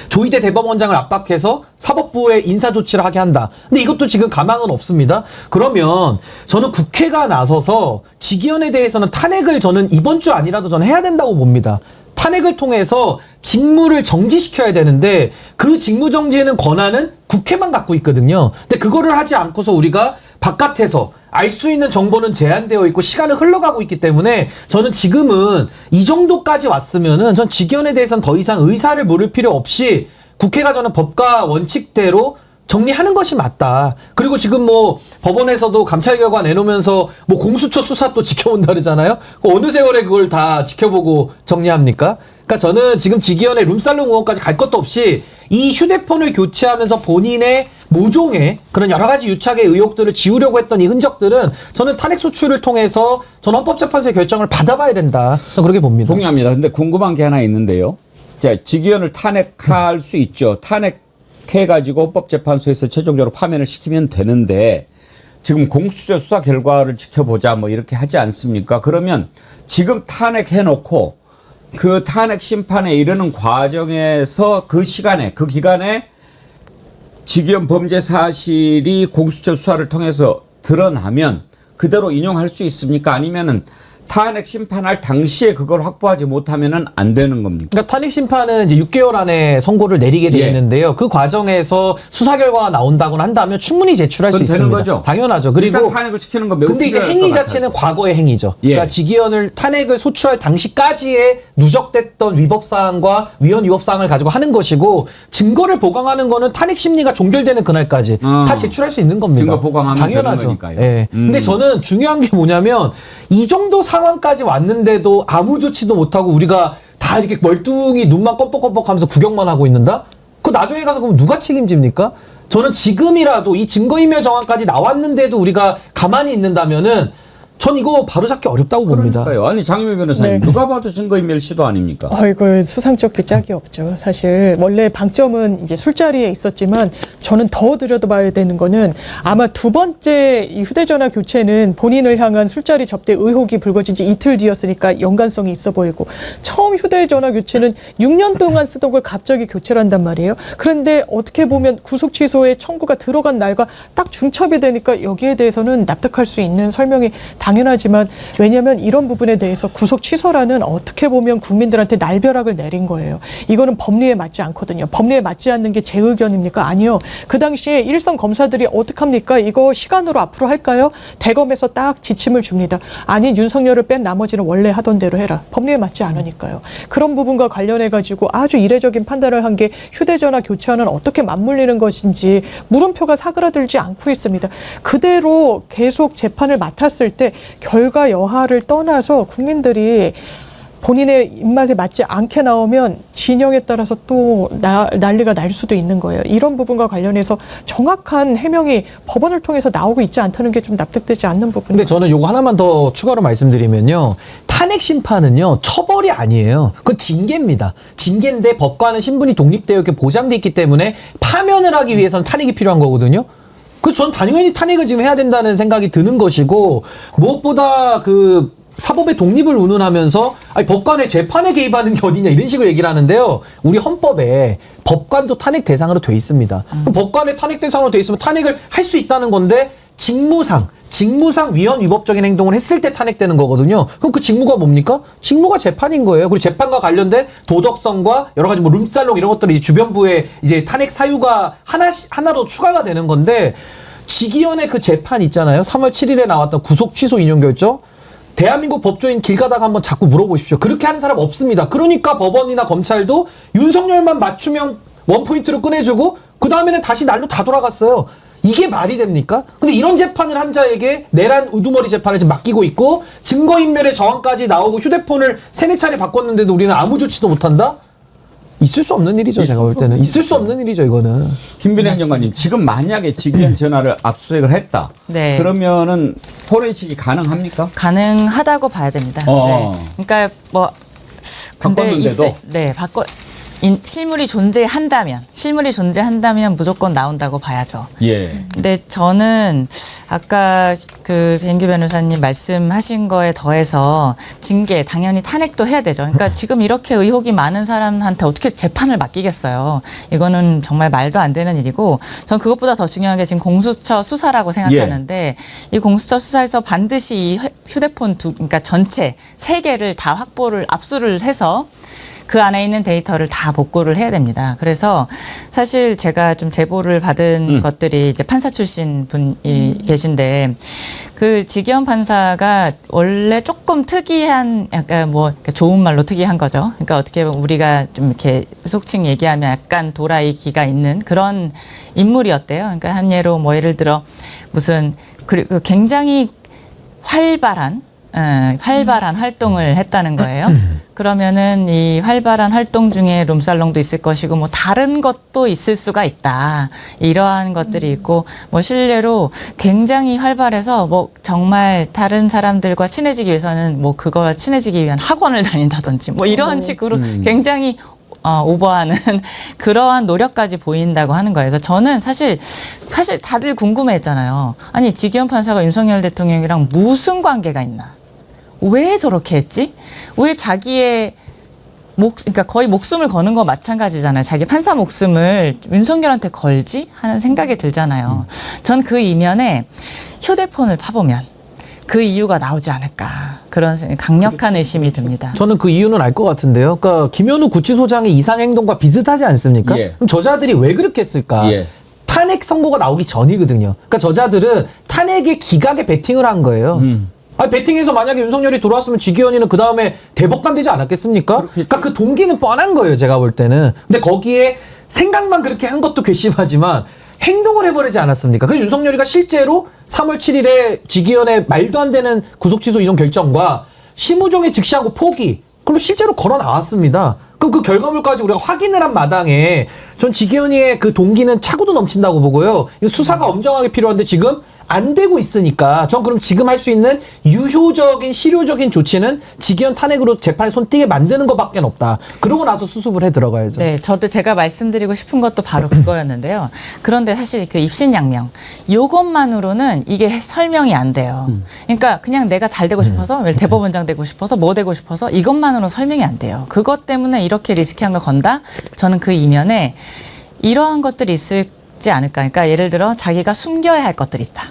조희대 대법원장을 압박해서 사법부에 인사조치를 하게 한다. 근데 이것도 지금 가망은 없습니다. 그러면 저는 국회가 나서서 지기현에 대해서는 탄핵을 저는 이번 주 아니라도 저는 해야 된다고 봅니다. 탄핵을 통해서 직무를 정지시켜야 되는데 그 직무 정지에는 권한은 국회만 갖고 있거든요. 근데 그거를 하지 않고서 우리가 바깥에서 알 수 있는 정보는 제한되어 있고 시간은 흘러가고 있기 때문에 저는 지금은 이 정도까지 왔으면은 전 지기현에 대해서는 더 이상 의사를 물을 필요 없이 국회가 저는 법과 원칙대로 정리하는 것이 맞다. 그리고 지금 뭐 법원에서도 감찰 결과 내놓으면서 뭐 공수처 수사 또 지켜본다 그러잖아요. 어느 세월에 그걸 다 지켜보고 정리합니까? 그러니까 저는 지금 지기현의 룸살롱 의혹까지 갈 것도 없이 이 휴대폰을 교체하면서 본인의 모종의 그런 여러 가지 유착의 의혹들을 지우려고 했던 이 흔적들은 저는 탄핵 소추를 통해서 전 헌법재판소의 결정을 받아봐야 된다. 저는 그렇게 봅니다. 동의합니다. 근데 궁금한 게 하나 있는데요. 자, 지기현을 탄핵할 수 있죠. 탄핵해가지고 헌법재판소에서 최종적으로 파면을 시키면 되는데 지금 공수처 수사 결과를 지켜보자 뭐 이렇게 하지 않습니까? 그러면 지금 탄핵해놓고 그 탄핵 심판에 이르는 과정에서 그 시간에 그 기간에 지기현 범죄 사실이 공수처 수사를 통해서 드러나면 그대로 인용할 수 있습니까? 아니면은 탄핵 심판할 당시에 그걸 확보하지 못하면은 안 되는 겁니까? 그러니까 탄핵 심판은 이제 6개월 안에 선고를 내리게 되어 있는데요. 그 과정에서 수사 결과가 나온다거나 한다면 충분히 제출할 수 되는 있습니다. 거죠? 당연하죠. 그리고 일단 탄핵을 시키는 건 매우 근데 이제 필요할 행위 것 자체는 같아서. 과거의 행위죠. 예. 그러니까 지기현을 탄핵을 소추할 당시까지의 누적됐던 위법 사항과 위헌 위법 사항을 가지고 하는 것이고 증거를 보강하는 거는 탄핵 심리가 종결되는 그날까지 다 제출할 수 있는 겁니다. 증거 보강하면 당연하죠. 되는 거니까요. 예. 근데 저는 중요한 게 뭐냐면 이 정도 상황까지 왔는데도 아무 조치도 못하고 우리가 다 이렇게 멀뚱히 눈만 껌뻑껌뻑하면서 구경만 하고 있는다? 그 나중에 가서 그럼 누가 책임집니까? 저는 지금이라도 이 증거인멸 정황까지 나왔는데도 우리가 가만히 있는다면은 전 이거 바로잡기 어렵다고 봅니다. 그러니까요. 아니 장유미 변호사님 네. 누가 봐도 증거인멸 시도 아닙니까? 이거 수상쩍게 짝이 없죠. 사실 원래 방점은 이제 술자리에 있었지만 저는 더 들여다봐야 되는 거는 아마 두 번째 이 휴대전화 교체는 본인을 향한 술자리 접대 의혹이 불거진 지 이틀 뒤였으니까 연관성이 있어 보이고 처음 휴대전화 교체는 6년 동안 쓰던 걸 갑자기 교체를 한단 말이에요. 그런데 어떻게 보면 구속 취소에 청구가 들어간 날과 딱 중첩이 되니까 여기에 대해서는 납득할 수 있는 설명이 당연하지만 왜냐하면 이런 부분에 대해서 구속 취소라는 어떻게 보면 국민들한테 날벼락을 내린 거예요. 이거는 법리에 맞지 않거든요. 법리에 맞지 않는 게 제 의견입니까? 아니요. 그 당시에 일선 검사들이 어떡합니까? 이거 시간으로 앞으로 할까요? 대검에서 딱 지침을 줍니다. 아니 윤석열을 뺀 나머지는 원래 하던 대로 해라. 법리에 맞지 않으니까요. 그런 부분과 관련해가지고 아주 이례적인 판단을 한 게 휴대전화 교체와는 어떻게 맞물리는 것인지 물음표가 사그라들지 않고 있습니다. 그대로 계속 재판을 맡았을 때 결과 여하를 떠나서 국민들이 본인의 입맛에 맞지 않게 나오면 진영에 따라서 또 난리가 날 수도 있는 거예요. 이런 부분과 관련해서 정확한 해명이 법원을 통해서 나오고 있지 않다는 게 좀 납득되지 않는 부분입니다. 근데 저는 요거 하나만 더 추가로 말씀드리면요. 탄핵 심판은요, 처벌이 아니에요. 그건 징계입니다. 징계인데 법과는 신분이 독립되어 이렇게 보장돼 있기 때문에 파면을 하기 위해서는 탄핵이 필요한 거거든요. 그래서 저는 당연히 탄핵을 지금 해야 된다는 생각이 드는 것이고, 무엇보다 그 사법의 독립을 운운하면서 아니, 법관의 재판에 개입하는 게 어디냐 이런 식으로 얘기를 하는데요. 우리 헌법에 법관도 탄핵 대상으로 돼 있습니다. 그럼 법관의 탄핵 대상으로 돼 있으면 탄핵을 할 수 있다는 건데 직무상 위헌 위법적인 행동을 했을 때 탄핵되는 거거든요. 그럼 그 직무가 뭡니까? 직무가 재판인 거예요. 그리고 재판과 관련된 도덕성과 여러 가지 뭐 룸살롱 이런 것들이 이제 주변부에 이제 탄핵 사유가 하나로 추가가 되는 건데 지기현의 그 재판 있잖아요. 3월 7일에 나왔던 구속 취소 인용 결정. 대한민국 법조인 길 가다가 한번 자꾸 물어보십시오. 그렇게 하는 사람 없습니다. 그러니까 법원이나 검찰도 윤석열만 맞추면 원포인트로 꺼내주고 그 다음에는 다시 날로 다 돌아갔어요. 이게 말이 됩니까? 근데 이런 재판을 한 자에게 내란 우두머리 재판을 지금 맡기고 있고 증거인멸의 정황까지 나오고 휴대폰을 3-4차례 바꿨는데도 우리는 아무 조치도 못한다? 있을 수 없는 일이죠. 제가 볼 때는 있을 수 없는 일이죠. 이거는. 김빈 행정관님, 지금 만약에 직위원 전화를 압수수색을 했다. 네. 그러면은 포렌식이 가능합니까? 가능하다고 봐야 됩니다. 어. 네. 그러니까 뭐 근데 바꿨는데도? 실물이 존재한다면 무조건 나온다고 봐야죠. 예. 근데 저는 아까 그 변기 변호사님 말씀하신 거에 더해서 징계, 당연히 탄핵도 해야 되죠. 그러니까 지금 이렇게 의혹이 많은 사람한테 어떻게 재판을 맡기겠어요. 이거는 정말 말도 안 되는 일이고, 전 그것보다 더 중요한 게 지금 공수처 수사라고 생각하는데 이 공수처 수사에서 반드시 이 휴대폰 그러니까 전체 3개를 다 압수를 해서 그 안에 있는 데이터를 다 복구를 해야 됩니다. 그래서 사실 제가 좀 제보를 받은 것들이 이제 판사 출신 분이 계신데, 그 지기현 판사가 원래 조금 특이한, 약간 뭐 좋은 말로 특이한 거죠. 그러니까 어떻게 보면 우리가 좀 이렇게 속칭 얘기하면 약간 도라이기가 있는 그런 인물이었대요. 그러니까 한 예로 뭐 예를 들어 무슨 그리고 굉장히 활발한 활동을 했다는 거예요. 그러면은 이 활발한 활동 중에 룸살롱도 있을 것이고 뭐 다른 것도 있을 수가 있다. 이러한 것들이 있고, 뭐 실례로 굉장히 활발해서 뭐 정말 다른 사람들과 친해지기 위해서는 뭐 그거와 친해지기 위한 학원을 다닌다든지 뭐 이런 식으로 굉장히 오버하는 그러한 노력까지 보인다고 하는 거예요. 그래서 저는 사실 다들 궁금해했잖아요. 아니, 지기현 판사가 윤석열 대통령이랑 무슨 관계가 있나? 왜 저렇게 했지? 왜 자기의 그러니까 거의 목숨을 거는 거 마찬가지잖아요. 자기 판사 목숨을 윤석열한테 걸지? 하는 생각이 들잖아요. 전 그 이면에 휴대폰을 파보면 그 이유가 나오지 않을까. 그런 강력한 의심이 듭니다. 저는 그 이유는 알 것 같은데요. 그러니까 김현우 구치소장의 이상 행동과 비슷하지 않습니까? 예. 그럼 저자들이 왜 그렇게 했을까? 예. 탄핵 선고가 나오기 전이거든요. 그러니까 저자들은 탄핵의 기각에 베팅을 한 거예요. 아니, 베팅해서 만약에 윤석열이 돌아왔으면 지기현이는 그 다음에 대법관 되지 않았겠습니까? 그러니까 그 동기는 뻔한 거예요, 제가 볼 때는. 근데 거기에 생각만 그렇게 한 것도 괘씸하지만 행동을 해버리지 않았습니까? 그래서 윤석열이가 실제로 3월 7일에 지기현의 말도 안 되는 구속취소 이런 결정과 심우정의 즉시하고 포기, 그걸로 실제로 걸어 나왔습니다. 그럼 그 결과물까지 우리가 확인을 한 마당에 전 지기현이의 그 동기는 차고도 넘친다고 보고요. 이거 수사가 엄정하게 필요한데 지금 안 되고 있으니까 전 그럼 지금 할 수 있는 유효적인 실효적인 조치는 지기현 탄핵으로 재판에 손띄게 만드는 것밖에 없다. 그러고 나서 수습을 해 들어가야죠. 네, 저도 제가 말씀드리고 싶은 것도 바로 그거였는데요. 그런데 사실 그 입신양명 요것만으로는 이게 설명이 안 돼요. 그러니까 그냥 내가 잘 되고 싶어서 대법원장 되고 싶어서 뭐 되고 싶어서 이것만으로는 설명이 안 돼요. 그것 때문에 이렇게 리스키한 걸 건다? 저는 그 이면에 이러한 것들이 있을지 않을까. 그러니까 예를 들어 자기가 숨겨야 할 것들이 있다.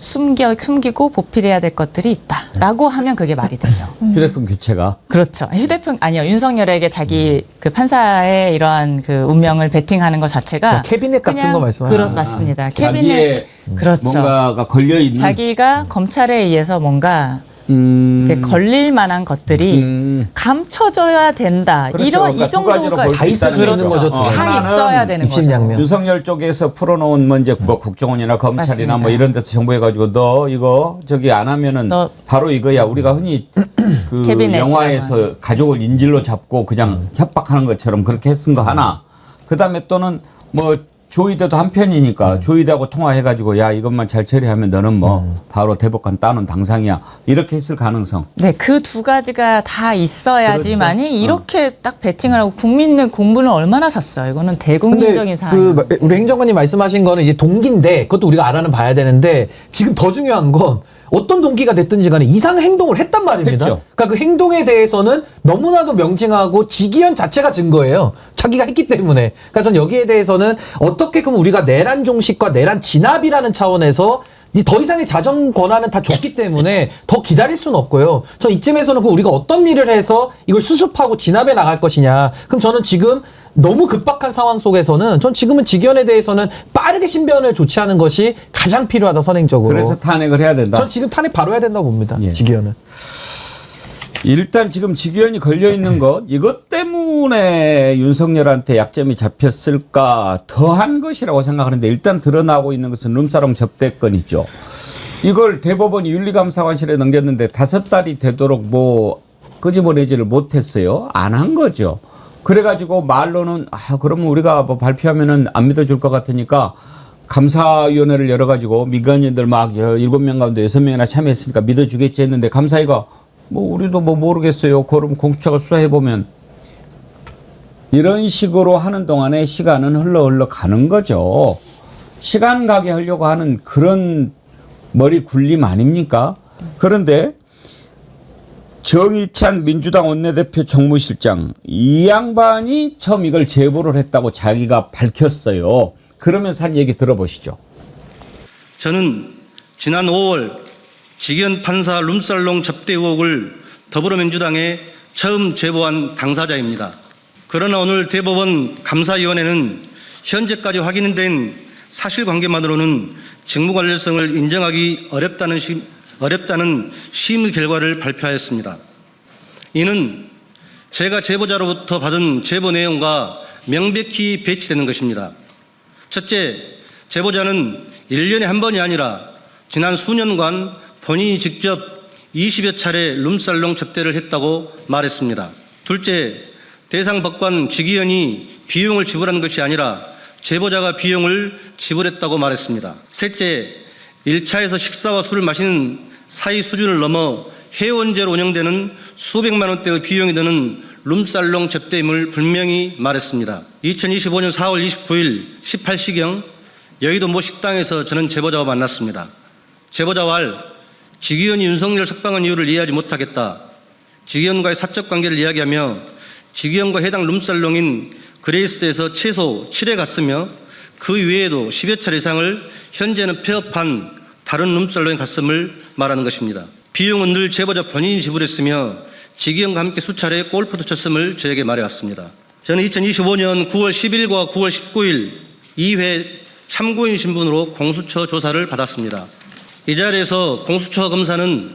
숨기고 보필해야 될 것들이 있다라고 하면 그게 말이 되죠. 휴대폰 교체가. 그렇죠. 휴대폰 아니요, 윤석열에게 자기 그 판사의 이러한 그 운명을 베팅하는 것 자체가 캐비넷 같은 거 말씀하시는 맞습니다. 자기의 캐비넷 그렇죠. 뭔가가 걸려 있는. 자기가 검찰에 의해서 뭔가 이렇게 걸릴 만한 것들이 감춰져야 된다. 그렇죠. 이런 그러니까 이 정도가 다 있을 수 있는 거죠. 다 있어야 되는 거죠. 입신양명. 윤석열 쪽에서 풀어놓은 뭐 이제 뭐 국정원이나 검찰이나 맞습니다. 뭐 이런 데서 정보해가지고 너 이거 저기 안 하면은 너 바로 이거야. 우리가 흔히 그 캐비넷이라고 영화에서 가족을 인질로 잡고 그냥 협박하는 것처럼 그렇게 쓴 거 하나. 그 다음에 또는 뭐 조이대도 한 편이니까 조이대하고 통화해가지고 야 이것만 잘 처리하면 너는 뭐 바로 대법관 따는 당상이야. 이렇게 했을 가능성. 네, 그 두 가지가 다 있어야지만이 그렇죠. 이렇게 딱 베팅을 하고 국민의 공분을 얼마나 샀어요. 이거는 대국민적인 사안이에요. 그 우리 행정관님 말씀하신 거는 이제 동기인데 그것도 우리가 알아는 봐야 되는데 지금 더 중요한 건 어떤 동기가 됐든지 간에 이상 행동을 했단 말입니다. 했죠. 그러니까 그 행동에 대해서는 너무나도 명징하고 지기현 자체가 증거예요. 자기가 했기 때문에. 그러니까 전 여기에 대해서는 어떻게 그럼 우리가 내란 종식과 내란 진압이라는 차원에서 더 이상의 자정 권한은 다 줬기 때문에 더 기다릴 수는 없고요. 전 이쯤에서는 그럼 우리가 어떤 일을 해서 이걸 수습하고 진압해 나갈 것이냐. 그럼 저는 지금 너무 급박한 상황 속에서는 전 지금은 지기현에 대해서는 빠르게 신변을 조치하는 것이 가장 필요하다, 선행적으로. 그래서 탄핵을 해야 된다. 전 지금 탄핵 바로 해야 된다고 봅니다. 예. 지기현은. 일단 지금 지기현이 걸려 있는 것 이것 때문에 윤석열한테 약점이 잡혔을까 더한 것이라고 생각하는데 일단 드러나고 있는 것은 룸사롱 접대건이죠. 이걸 대법원이 윤리감사관실에 넘겼는데 5달이 되도록 뭐 끄집어내지를 못했어요. 안 한 거죠. 그래가지고 말로는 그러면 우리가 뭐 발표하면은 안 믿어줄 것 같으니까 감사위원회를 열어가지고 민간인들 막 7명 가운데 6명이나 참여했으니까 믿어주겠지 했는데 감사위가 뭐 우리도 뭐 모르겠어요. 그럼 공수처가 수사해보면 이런 식으로 하는 동안에 시간은 흘러 가는 거죠. 시간 가게 하려고 하는 그런 머리 굴림 아닙니까? 그런데 정의찬 민주당 원내대표 정무실장 이 양반이 처음 이걸 제보를 했다고 자기가 밝혔어요. 그러면서 한 얘기 들어보시죠. 저는 지난 5월 직위원 판사 룸살롱 접대 의혹을 더불어민주당에 처음 제보한 당사자입니다. 그러나 오늘 대법원 감사위원회는 현재까지 확인된 사실관계만으로는 직무관련성을 인정하기 어렵다는 심의 결과를 발표하였습니다. 이는 제가 제보자로부터 받은 제보 내용과 명백히 배치되는 것입니다. 첫째, 제보자는 1년에 한 번이 아니라 지난 수년간 본인이 직접 20여 차례 룸살롱 접대를 했다고 말했습니다. 둘째, 대상 법관 직위원이 비용을 지불한 것이 아니라 제보자가 비용을 지불했다고 말했습니다. 셋째, 1차에서 식사와 술을 마시는 사이 수준을 넘어 회원제로 운영되는 수백만 원대의 비용이 드는 룸살롱 접대임을 분명히 말했습니다. 2025년 4월 29일 18시경 여의도 모 식당에서 저는 제보자와 만났습니다. 제보자와 할 직위원이 윤석열 석방한 이유를 이해하지 못하겠다. 직위원과의 사적 관계를 이야기하며 직위원과 해당 룸살롱인 그레이스에서 최소 7회 갔으며 그 외에도 10여 차례 이상을 현재는 폐업한 다른 룸살롱에 갔음을 말하는 것입니다. 비용은 늘 제보자 본인이 지불했으며 직위원과 함께 수차례 골프도 쳤음을 저에게 말해왔습니다. 저는 2025년 9월 10일과 9월 19일 2회 참고인 신분으로 공수처 조사를 받았습니다. 이 자리에서 공수처 검사는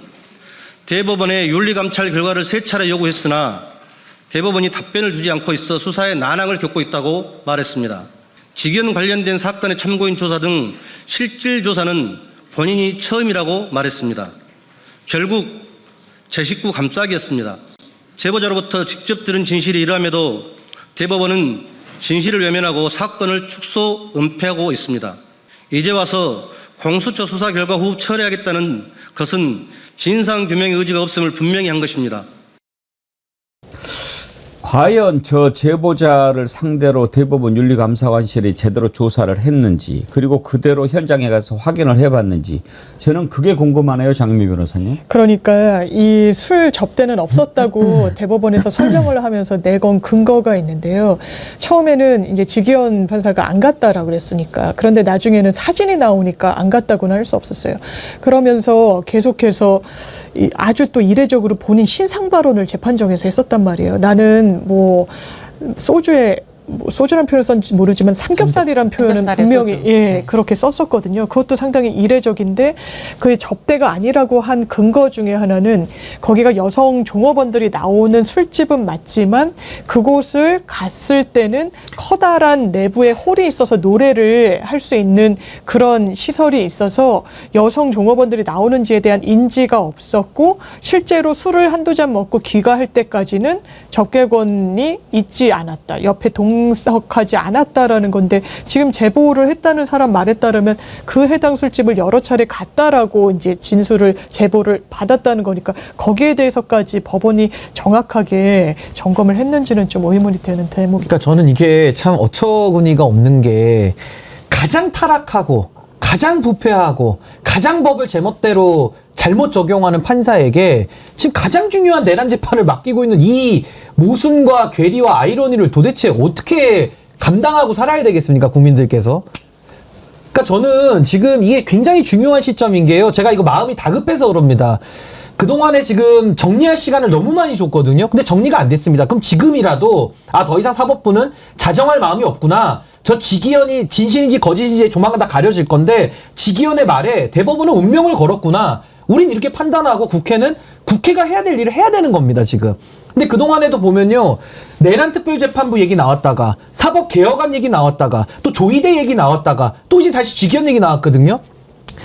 대법원에 윤리감찰 결과를 3차례 요구했으나 대법원이 답변을 주지 않고 있어 수사에 난항을 겪고 있다고 말했습니다. 직위원 관련된 사건의 참고인 조사 등 실질 조사는 본인이 처음이라고 말했습니다. 결국 제 식구 감싸기였습니다. 제보자로부터 직접 들은 진실이 이러함에도 대법원은 진실을 외면하고 사건을 축소 은폐하고 있습니다. 이제 와서 공수처 수사 결과 후 처리하겠다는 것은 진상규명의 의지가 없음을 분명히 한 것입니다. 과연 저 제보자를 상대로 대법원 윤리감사관실이 제대로 조사를 했는지 그리고 그대로 현장에 가서 확인을 해봤는지 저는 그게 궁금하네요. 장미 변호사님. 그러니까 이 술 접대는 없었다고 대법원에서 설명을 하면서 내건 근거가 있는데요. 처음에는 이제 직위원 판사가 안 갔다라고 그랬으니까 그런데 나중에는 사진이 나오니까 안 갔다고는 할 수 없었어요. 그러면서 계속해서 아주 또 이례적으로 본인 신상 발언을 재판정에서 했었단 말이에요. 나는 뭐 소주란 표현을 썼는지 모르지만 삼겹살이란 표현은 분명히 그렇게 썼었거든요. 그것도 상당히 이례적인데 그 접대가 아니라고 한 근거 중에 하나는 거기가 여성 종업원들이 나오는 술집은 맞지만 그곳을 갔을 때는 커다란 내부에 홀이 있어서 노래를 할 수 있는 그런 시설이 있어서 여성 종업원들이 나오는지에 대한 인지가 없었고 실제로 술을 한두 잔 먹고 귀가할 때까지는 접객원이 있지 않았다. 옆에 동석하지 않았다라는 건데 지금 제보를 했다는 사람 말에 따르면 그 해당 술집을 여러 차례 갔다라고 이제 진술을 제보를 받았다는 거니까 거기에 대해서까지 법원이 정확하게 점검을 했는지는 좀 의문이 되는 대목입니다. 그러니까 저는 이게 참 어처구니가 없는 게 가장 타락하고 가장 부패하고 가장 법을 제멋대로 잘못 적용하는 판사에게 지금 가장 중요한 내란 재판을 맡기고 있는 이 모순과 괴리와 아이러니를 도대체 어떻게 감당하고 살아야 되겠습니까, 국민들께서? 그러니까 저는 지금 이게 굉장히 중요한 시점인 게요. 제가 이거 마음이 다급해서 그럽니다. 그동안에 지금 정리할 시간을 너무 많이 줬거든요. 근데 정리가 안 됐습니다. 그럼 지금이라도 더 이상 사법부는 자정할 마음이 없구나. 저 직위원이 진실인지 거짓인지 조만간 다 가려질 건데 직위원의 말에 대법원은 운명을 걸었구나. 우린 이렇게 판단하고 국회는 국회가 해야 될 일을 해야 되는 겁니다, 지금. 근데 그동안에도 보면요. 내란특별재판부 얘기 나왔다가 사법개혁안 얘기 나왔다가 또 조이대 얘기 나왔다가 또 이제 다시 직위원 얘기 나왔거든요.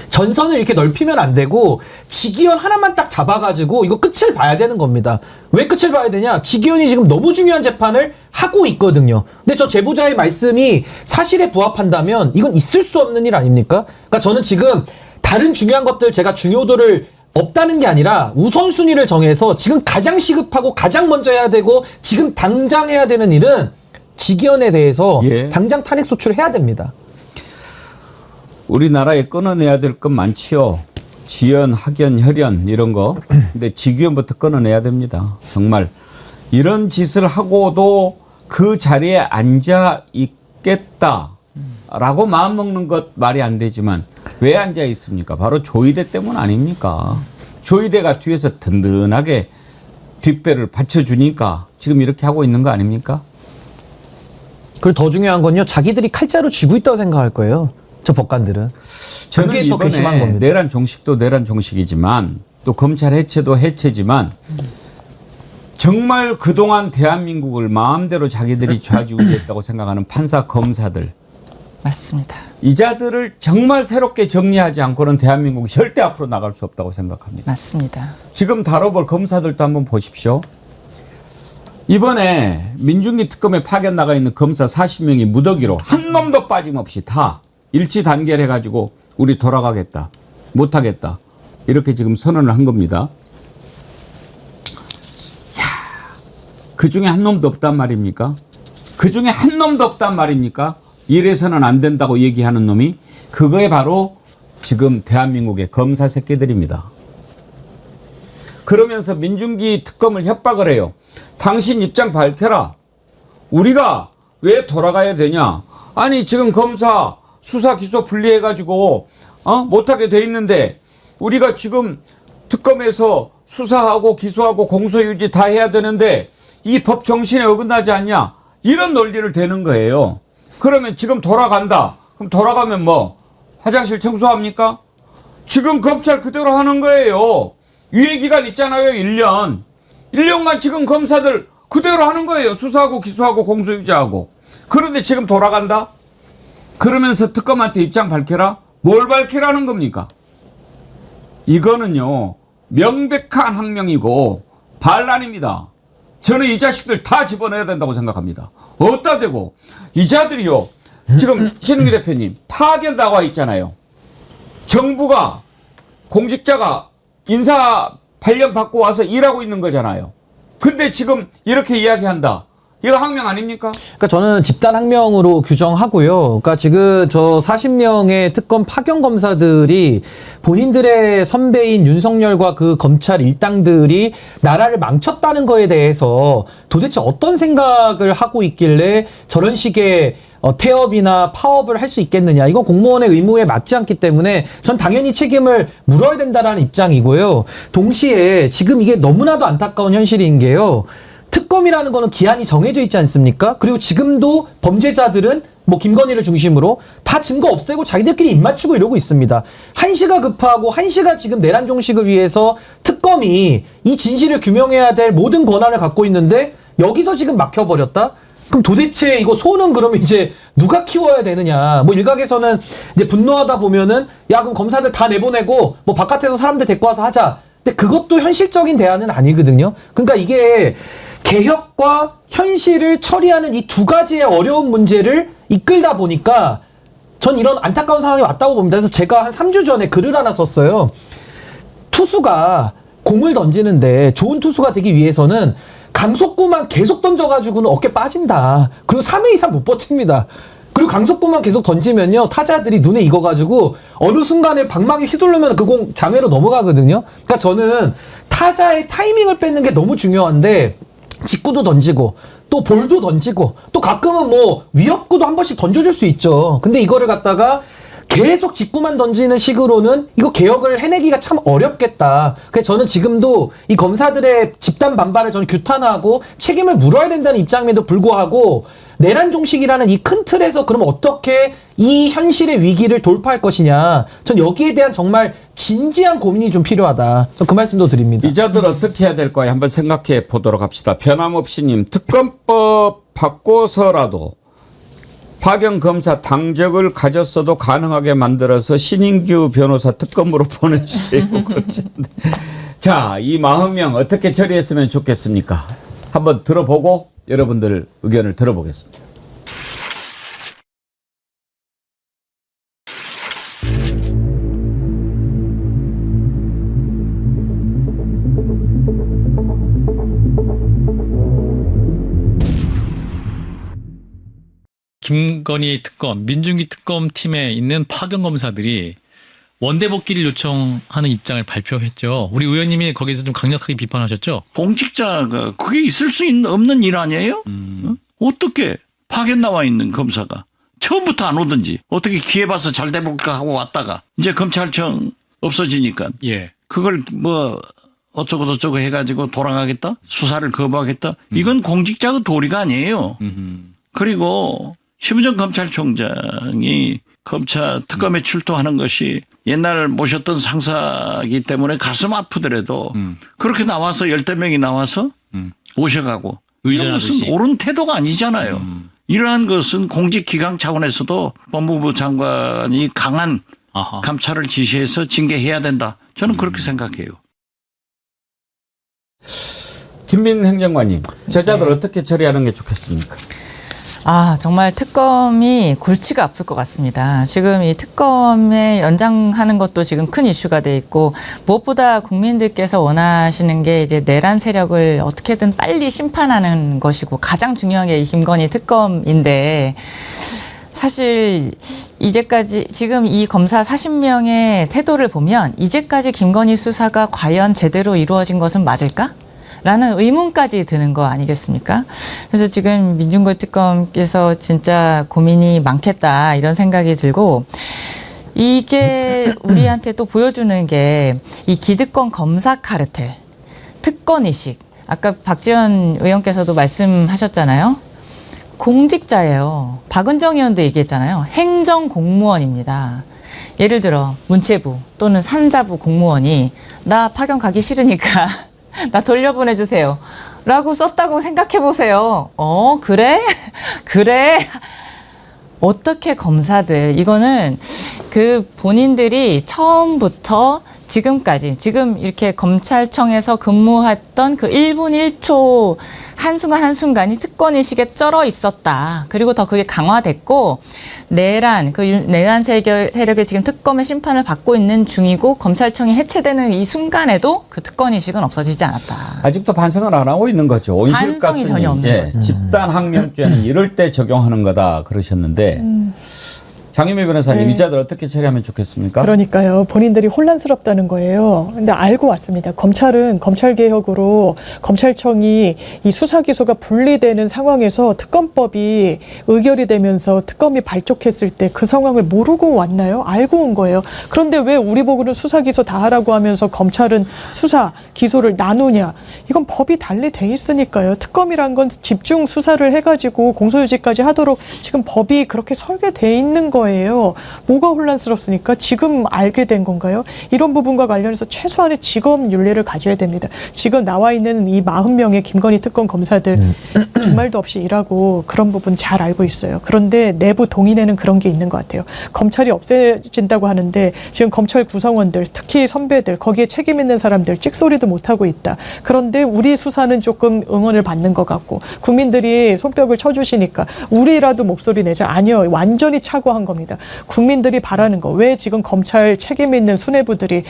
전선을 이렇게 넓히면 안 되고 직위원 하나만 딱 잡아가지고 이거 끝을 봐야 되는 겁니다. 왜 끝을 봐야 되냐? 직위원이 지금 너무 중요한 재판을 하고 있거든요. 근데 저 제보자의 말씀이 사실에 부합한다면 이건 있을 수 없는 일 아닙니까? 그러니까 저는 지금 다른 중요한 것들 제가 중요도를 없다는 게 아니라 우선순위를 정해서 지금 가장 시급하고 가장 먼저 해야 되고 지금 당장 해야 되는 일은 직위원에 대해서 예. 당장 탄핵 소추를 됩니다. 우리나라에 끊어내야 될 것 많지요. 지연, 학연, 혈연 이런 거. 근데 직위원부터 끊어내야 됩니다. 정말 이런 짓을 하고도 그 자리에 앉아 있겠다라고 마음먹는 것 말이 안 되지만 왜 앉아 있습니까? 바로 조이대 때문 아닙니까? 조이대가 뒤에서 든든하게 뒷배를 받쳐주니까 지금 이렇게 하고 있는 거 아닙니까? 그리고 더 중요한 건요. 자기들이 칼자루 쥐고 있다고 생각할 거예요. 저 법관들은. 저는 그게 더 이번에 괘씸한 겁니다. 내란 종식도 내란 종식이지만 또 검찰 해체도 해체지만 정말 그동안 대한민국을 마음대로 자기들이 좌지우지했다고 생각하는 판사 검사들 맞습니다. 이자들을 정말 새롭게 정리하지 않고는 대한민국이 절대 앞으로 나갈 수 없다고 생각합니다. 맞습니다. 지금 다뤄볼 검사들도 한번 보십시오. 이번에 민중기 특검에 파견 나가 있는 검사 40명이 무더기로 한 놈도 빠짐없이 다 일치 단결해가지고 우리 돌아가겠다, 못하겠다 이렇게 지금 선언을 한 겁니다. 그 중에 한 놈도 없단 말입니까? 그 중에 한 놈도 없단 말입니까? 이래서는 안 된다고 얘기하는 놈이 그거에 바로 지금 대한민국의 검사 새끼들입니다. 그러면서 민중기 특검을 협박을 해요. 당신 입장 밝혀라. 우리가 왜 돌아가야 되냐? 아니 지금 검사 수사 기소 분리해가지고 못하게 돼 있는데 우리가 지금 특검에서 수사하고 기소하고 공소유지 다 해야 되는데 이 법 정신에 어긋나지 않냐? 이런 논리를 대는 거예요. 그러면 지금 돌아간다. 그럼 돌아가면 뭐 화장실 청소합니까? 지금 검찰 그대로 하는 거예요. 유예기간 있잖아요. 1년. 1년간 지금 검사들 그대로 하는 거예요. 수사하고 기소하고 공소유지하고. 그런데 지금 돌아간다? 그러면서 특검한테 입장 밝혀라? 뭘 밝히라는 겁니까? 이거는요. 명백한 항명이고 반란입니다. 저는 이 자식들 다 집어넣어야 된다고 생각합니다. 어디다 대고 이 자들이요. 지금 신은기 대표님 파견 나와 있잖아요. 정부가 공직자가 인사 발령 받고 와서 일하고 있는 거잖아요. 근데 지금 이렇게 이야기한다. 이거 항명 아닙니까? 그러니까 저는 집단 항명으로 규정하고요. 그러니까 지금 저 40명의 특검 파견 검사들이 본인들의 선배인 윤석열과 그 검찰 일당들이 나라를 망쳤다는 거에 대해서 도대체 어떤 생각을 하고 있길래 저런 식의 태업이나 파업을 할 수 있겠느냐. 이건 공무원의 의무에 맞지 않기 때문에 전 당연히 책임을 물어야 된다라는 입장이고요. 동시에 지금 이게 너무나도 안타까운 현실인 게요. 특검이라는 거는 기한이 정해져 있지 않습니까? 그리고 지금도 범죄자들은 뭐 김건희를 중심으로 다 증거 없애고 자기들끼리 입 맞추고 이러고 있습니다. 한시가 급하고 한시가 지금 내란 종식을 위해서 특검이 이 진실을 규명해야 될 모든 권한을 갖고 있는데 여기서 지금 막혀버렸다? 그럼 도대체 이거 소는 그러면 이제 누가 키워야 되느냐. 뭐 일각에서는 이제 분노하다 보면은 야 그럼 검사들 다 내보내고 뭐 바깥에서 사람들 데리고 와서 하자. 근데 그것도 현실적인 대안은 아니거든요. 그러니까 이게 개혁과 현실을 처리하는 이 두 가지의 어려운 문제를 이끌다 보니까 전 이런 안타까운 상황이 왔다고 봅니다. 그래서 제가 한 3주 전에 글을 하나 썼어요. 투수가 공을 던지는데 좋은 투수가 되기 위해서는 강속구만 계속 던져가지고는 어깨 빠진다. 그리고 3회 이상 못 버팁니다. 그리고 강속구만 계속 던지면요. 타자들이 눈에 익어가지고 어느 순간에 방망이 휘두르면 그 공 장외로 넘어가거든요. 그러니까 저는 타자의 타이밍을 뺏는 게 너무 중요한데 직구도 던지고 또 볼도 던지고 또 가끔은 뭐 위협구도 한 번씩 던져줄 수 있죠. 근데 이거를 갖다가 계속 직구만 던지는 식으로는 이거 개혁을 해내기가 참 어렵겠다. 그래서 저는 지금도 이 검사들의 집단 반발을 저는 규탄하고 책임을 물어야 된다는 입장임에도 불구하고 내란 종식이라는 이 큰 틀에서 그럼 어떻게 이 현실의 위기를 돌파할 것이냐. 전 여기에 대한 정말 진지한 고민이 좀 필요하다. 그 말씀도 드립니다. 이자들 어떻게 해야 될까요? 한번 생각해 보도록 합시다. 변함없이님 특검법 바꿔서라도 파견 검사 당적을 가졌어도 가능하게 만들어서 신인규 변호사 특검으로 보내주세요. 그러시는데. 자, 이 40명 어떻게 처리했으면 좋겠습니까? 한번 들어보고 여러분들 의견을 들어보겠습니다. 김건희 특검, 민중기 특검 팀에 있는 파견 검사들이 원대 복귀를 요청하는 입장을 발표했죠. 우리 의원님이 거기서 좀 강력하게 비판하셨죠. 공직자가 그게 있을 수 없는 일 아니에요? 어? 어떻게 파견 나와 있는 검사가 처음부터 안 오든지 어떻게 기회 봐서 잘 돼볼까 하고 왔다가 이제 검찰청 없어지니까 예. 그걸 뭐 어쩌고 저쩌고 해가지고 돌아가겠다? 수사를 거부하겠다? 이건 공직자의 도리가 아니에요. 그리고 심우정 검찰총장이 검찰 특검에 출두하는 것이 옛날 모셨던 상사이기 때문에 가슴 아프더라도 그렇게 나와서 10명이 나와서 오셔가고 이런 의전하듯이. 것은 옳은 태도가 아니잖아요. 이러한 것은 공직기강 차원에서도 법무부 장관이 강한 아하. 감찰을 지시해서 징계해야 된다. 저는 그렇게 생각해요. 김민 행정관님, 제자들 어떻게 처리하는 게 좋겠습니까? 아, 정말 특검이 골치가 아플 것 같습니다. 지금 이 특검에 연장하는 것도 지금 큰 이슈가 돼 있고, 무엇보다 국민들께서 원하시는 게 이제 내란 세력을 어떻게든 빨리 심판하는 것이고, 가장 중요한 게 이 김건희 특검인데, 사실 이제까지 지금 이 검사 40명의 태도를 보면 이제까지 김건희 수사가 과연 제대로 이루어진 것은 맞을까? 라는 의문까지 드는 거 아니겠습니까? 그래서 지금 민중기 특검께서 진짜 고민이 많겠다 이런 생각이 들고, 이게 우리한테 또 보여주는 게 이 기득권 검사 카르텔, 특권의식. 아까 박지원 의원께서도 말씀하셨잖아요. 공직자예요. 박은정 의원도 얘기했잖아요. 행정공무원입니다. 예를 들어 문체부 또는 산자부 공무원이 나 파견 가기 싫으니까 나 돌려보내주세요 라고 썼다고 생각해보세요. 그래? 그래? 어떻게 검사들, 이거는 그 본인들이 처음부터 지금까지, 지금 이렇게 검찰청에서 근무했던 그 1분 1초 한순간 한순간이 특권의식에 쩔어 있었다. 그리고 더 그게 강화됐고, 내란 세력의 지금 특검의 심판을 받고 있는 중이고, 검찰청이 해체되는 이 순간에도 그 특권의식은 없어지지 않았다. 아직도 반성을 안 하고 있는 거죠. 반성이 온실가스님, 전혀 없는 거죠. 집단항명죄는 이럴 때 적용하는 거다 그러셨는데 장유미 변호사님, 네. 이자들 어떻게 처리하면 좋겠습니까? 그러니까요. 본인들이 혼란스럽다는 거예요. 근데 알고 왔습니다. 검찰은 검찰개혁으로 검찰청이 이 수사기소가 분리되는 상황에서 특검법이 의결이 되면서 특검이 발족했을 때 그 상황을 모르고 왔나요? 알고 온 거예요. 그런데 왜 우리 보고는 수사기소 다 하라고 하면서 검찰은 수사, 기소를 나누냐. 이건 법이 달리 돼 있으니까요. 특검이란 건 집중 수사를 해가지고 공소유지까지 하도록 지금 법이 그렇게 설계돼 있는 거예요. 뭐가 혼란스럽습니까? 지금 알게 된 건가요? 이런 부분과 관련해서 최소한의 직업 윤리를 가져야 됩니다. 지금 나와 있는 이 40명의 김건희 특검 검사들 주말도 없이 일하고 그런 부분 잘 알고 있어요. 그런데 내부 동인에는 그런 게 있는 것 같아요. 검찰이 없애진다고 하는데 지금 검찰 구성원들, 특히 선배들, 거기에 책임 있는 사람들 찍소리도 못하고 있다. 그런데 우리 수사는 조금 응원을 받는 것 같고 국민들이 손뼉을 쳐주시니까 우리라도 목소리 내자. 아니요. 완전히 착오한 겁니다. 국민들이 바라는 거. 왜 지금 검찰 책임 있는 수뇌부들이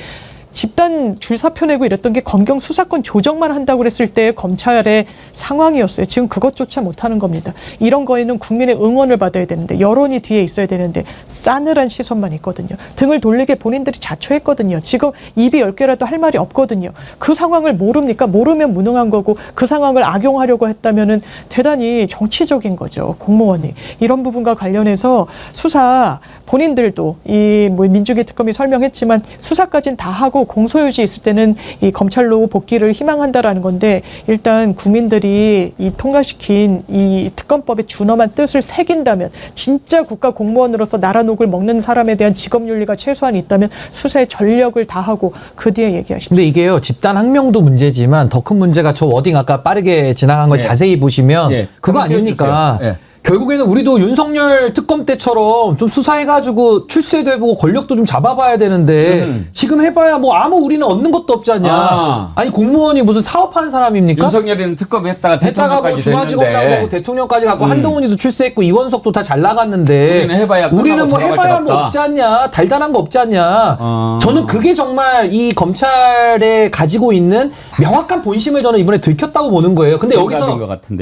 집단 줄사표 내고 이랬던 게 검경 수사권 조정만 한다고 그랬을 때 검찰의 상황이었어요. 지금 그것조차 못하는 겁니다. 이런 거에는 국민의 응원을 받아야 되는데, 여론이 뒤에 있어야 되는데 싸늘한 시선만 있거든요. 등을 돌리게 본인들이 자초했거든요. 지금 입이 10개라도 할 말이 없거든요. 그 상황을 모릅니까? 모르면 무능한 거고, 그 상황을 악용하려고 했다면은 대단히 정치적인 거죠. 공무원이. 이런 부분과 관련해서 수사, 본인들도 이 뭐 민중기 특검이 설명했지만 수사까지는 다 하고 공소유지 있을 때는 이 검찰로 복귀를 희망한다라는 건데, 일단 국민들이 이 통과시킨 이 특검법의 준엄한 뜻을 새긴다면, 진짜 국가 공무원으로서 나라 녹을 먹는 사람에 대한 직업윤리가 최소한 있다면 수사에 전력을 다하고 그 뒤에 얘기하십시오. 근데 이게요, 집단 항명도 문제지만 더 큰 문제가 저 워딩 아까 빠르게 지나간 걸 예. 자세히 보시면 예. 그거 한번 아닙니까? 띄워주세요. 예. 결국에는 우리도 윤석열 특검 때처럼 좀 수사해가지고 출세도 해보고 권력도 좀 잡아봐야 되는데 지금 해봐야 뭐 아무 우리는 얻는 것도 없지 않냐. 아니 공무원이 무슨 사업하는 사람입니까? 윤석열이는 특검했다가 뭐 대통령까지 중앙지검 됐는데 나가고 대통령까지 가고 한동훈이도 출세했고 이원석도 다 잘 나갔는데 우리는 뭐 해봐야 뭐 없지 않냐. 달달한 거 없지 않냐. 저는 그게 정말 이 검찰에 가지고 있는 명확한 본심을 저는 이번에 들켰다고 보는 거예요. 근데 여기서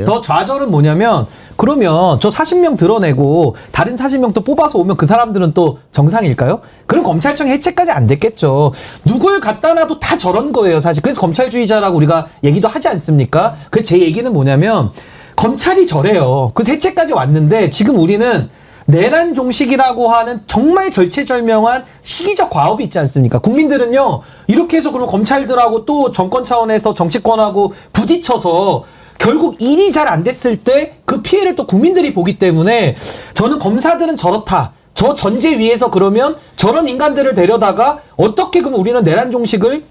더 좌절은 뭐냐면 그러면 저 40명 드러내고 다른 40명 또 뽑아서 오면 그 사람들은 또 정상일까요? 그럼 검찰청 해체까지 안 됐겠죠. 누굴 갖다 놔도 다 저런 거예요, 사실. 그래서 검찰주의자라고 우리가 얘기도 하지 않습니까? 그래서 제 얘기는 뭐냐면 검찰이 저래요. 그래서 해체까지 왔는데 지금 우리는 내란 종식이라고 하는 정말 절체절명한 시기적 과업이 있지 않습니까? 국민들은요, 이렇게 해서 그럼 검찰들하고 또 정권 차원에서 정치권하고 부딪혀서 결국 일이 잘 안 됐을 때 그 피해를 또 국민들이 보기 때문에 저는 검사들은 저렇다. 저 전제 위에서 그러면 저런 인간들을 데려다가 어떻게 그럼 우리는 내란 종식을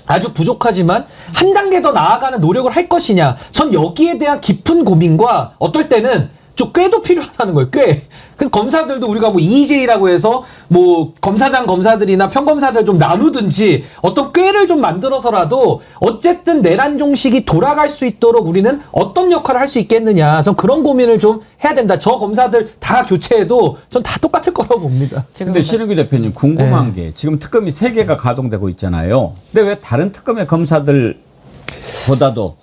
아주 부족하지만 한 단계 더 나아가는 노력을 할 것이냐. 전 여기에 대한 깊은 고민과 어떨 때는 좀 꾀도 필요하다는 거예요, 꽤. 그래서 검사들도 우리가 뭐 EJ라고 해서 뭐 검사장 검사들이나 평검사들 좀 나누든지 어떤 꾀를 좀 만들어서라도 어쨌든 내란 종식이 돌아갈 수 있도록 우리는 어떤 역할을 할 수 있겠느냐. 전 그런 고민을 좀 해야 된다. 저 검사들 다 교체해도 전 다 똑같을 거라고 봅니다. 근데 신은규 대표님 궁금한 게 지금 특검이 3개가 가동되고 있잖아요. 근데 왜 다른 특검의 검사들보다도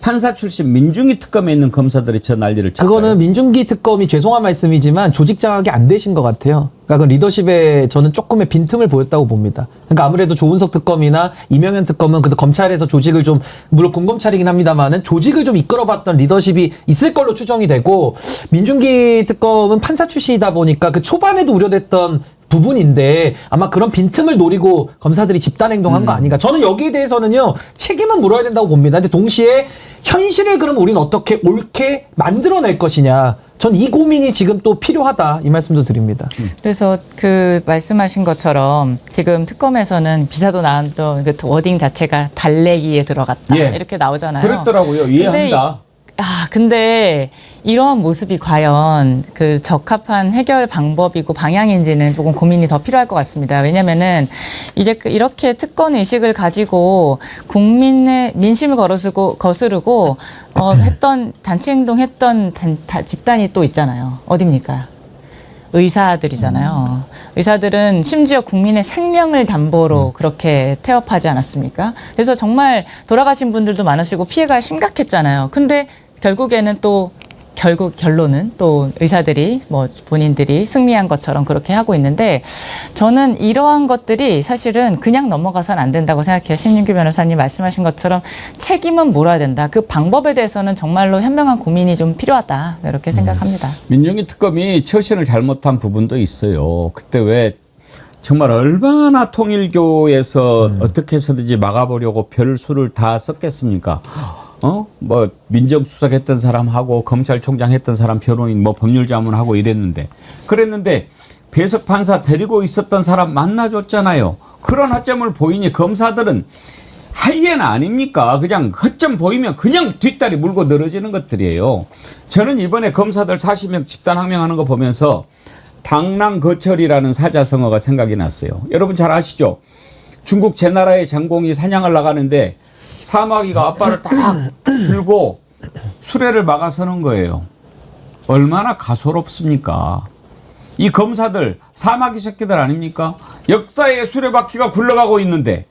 판사 출신 민중기 특검에 있는 검사들이 저 난리를 쳤어요. 그거는 민중기 특검이 죄송한 말씀이지만 조직 장악이 안 되신 것 같아요. 그러니까 그 리더십에 저는 조금의 빈틈을 보였다고 봅니다. 그러니까 아무래도 조은석 특검이나 이명현 특검은 그래도 검찰에서 조직을 좀, 물론 군검찰이긴 합니다만은 조직을 좀 이끌어봤던 리더십이 있을 걸로 추정이 되고, 민중기 특검은 판사 출신이다 보니까 그 초반에도 우려됐던 부분인데 아마 그런 빈틈을 노리고 검사들이 집단 행동한 거 아닌가. 저는 여기에 대해서는요, 책임은 물어야 된다고 봅니다. 근데 동시에 현실을 그럼 우리는 어떻게 옳게 만들어낼 것이냐. 전 이 고민이 지금 또 필요하다, 이 말씀도 드립니다. 그래서 그 말씀하신 것처럼 지금 특검에서는 기사도 나왔던 그 워딩 자체가 달래기에 들어갔다, 이렇게 나오잖아요. 그랬더라고요. 이해합니다. 근데 이러한 모습이 과연 그 적합한 해결 방법이고 방향인지는 조금 고민이 더 필요할 것 같습니다. 왜냐면은 이제 이렇게 특권 의식을 가지고 국민의 민심을 거스르고 했던 단체 행동했던 집단이 또 있잖아요. 어딥니까? 의사들이잖아요. 의사들은 심지어 국민의 생명을 담보로 그렇게 태업하지 않았습니까? 그래서 정말 돌아가신 분들도 많으시고 피해가 심각했잖아요. 근데 결국에는 또 결론은 또 의사들이 뭐 본인들이 승리한 것처럼 그렇게 하고 있는데, 저는 이러한 것들이 사실은 그냥 넘어가서는 안 된다고 생각해요. 신윤규 변호사님 말씀하신 것처럼 책임은 물어야 된다. 그 방법에 대해서는 정말로 현명한 고민이 좀 필요하다, 이렇게 생각합니다. 민중기 특검이 처신을 잘못한 부분도 있어요. 그때 왜 정말 얼마나 통일교에서 어떻게 해서든지 막아보려고 별수를 다 썼겠습니까? 뭐 민정수석 했던 사람하고 검찰총장 했던 사람 변호인 뭐 법률자문하고 이랬는데, 그랬는데 배석 판사 데리고 있었던 사람 만나줬잖아요. 그런 허점을 보이니 검사들은 하이에나 아닙니까? 그냥 허점 보이면 그냥 뒷다리 물고 늘어지는 것들이에요. 저는 이번에 검사들 40명 집단 항명하는 거 보면서 당랑거철이라는 사자성어가 생각이 났어요. 여러분 잘 아시죠? 중국 제나라의 장공이 사냥을 나가는데 사마귀가 앞발을 딱 들고 수레를 막아서는 거예요. 얼마나 가소롭습니까? 이 검사들 사마귀 새끼들 아닙니까? 역사의 수레바퀴가 굴러가고 있는데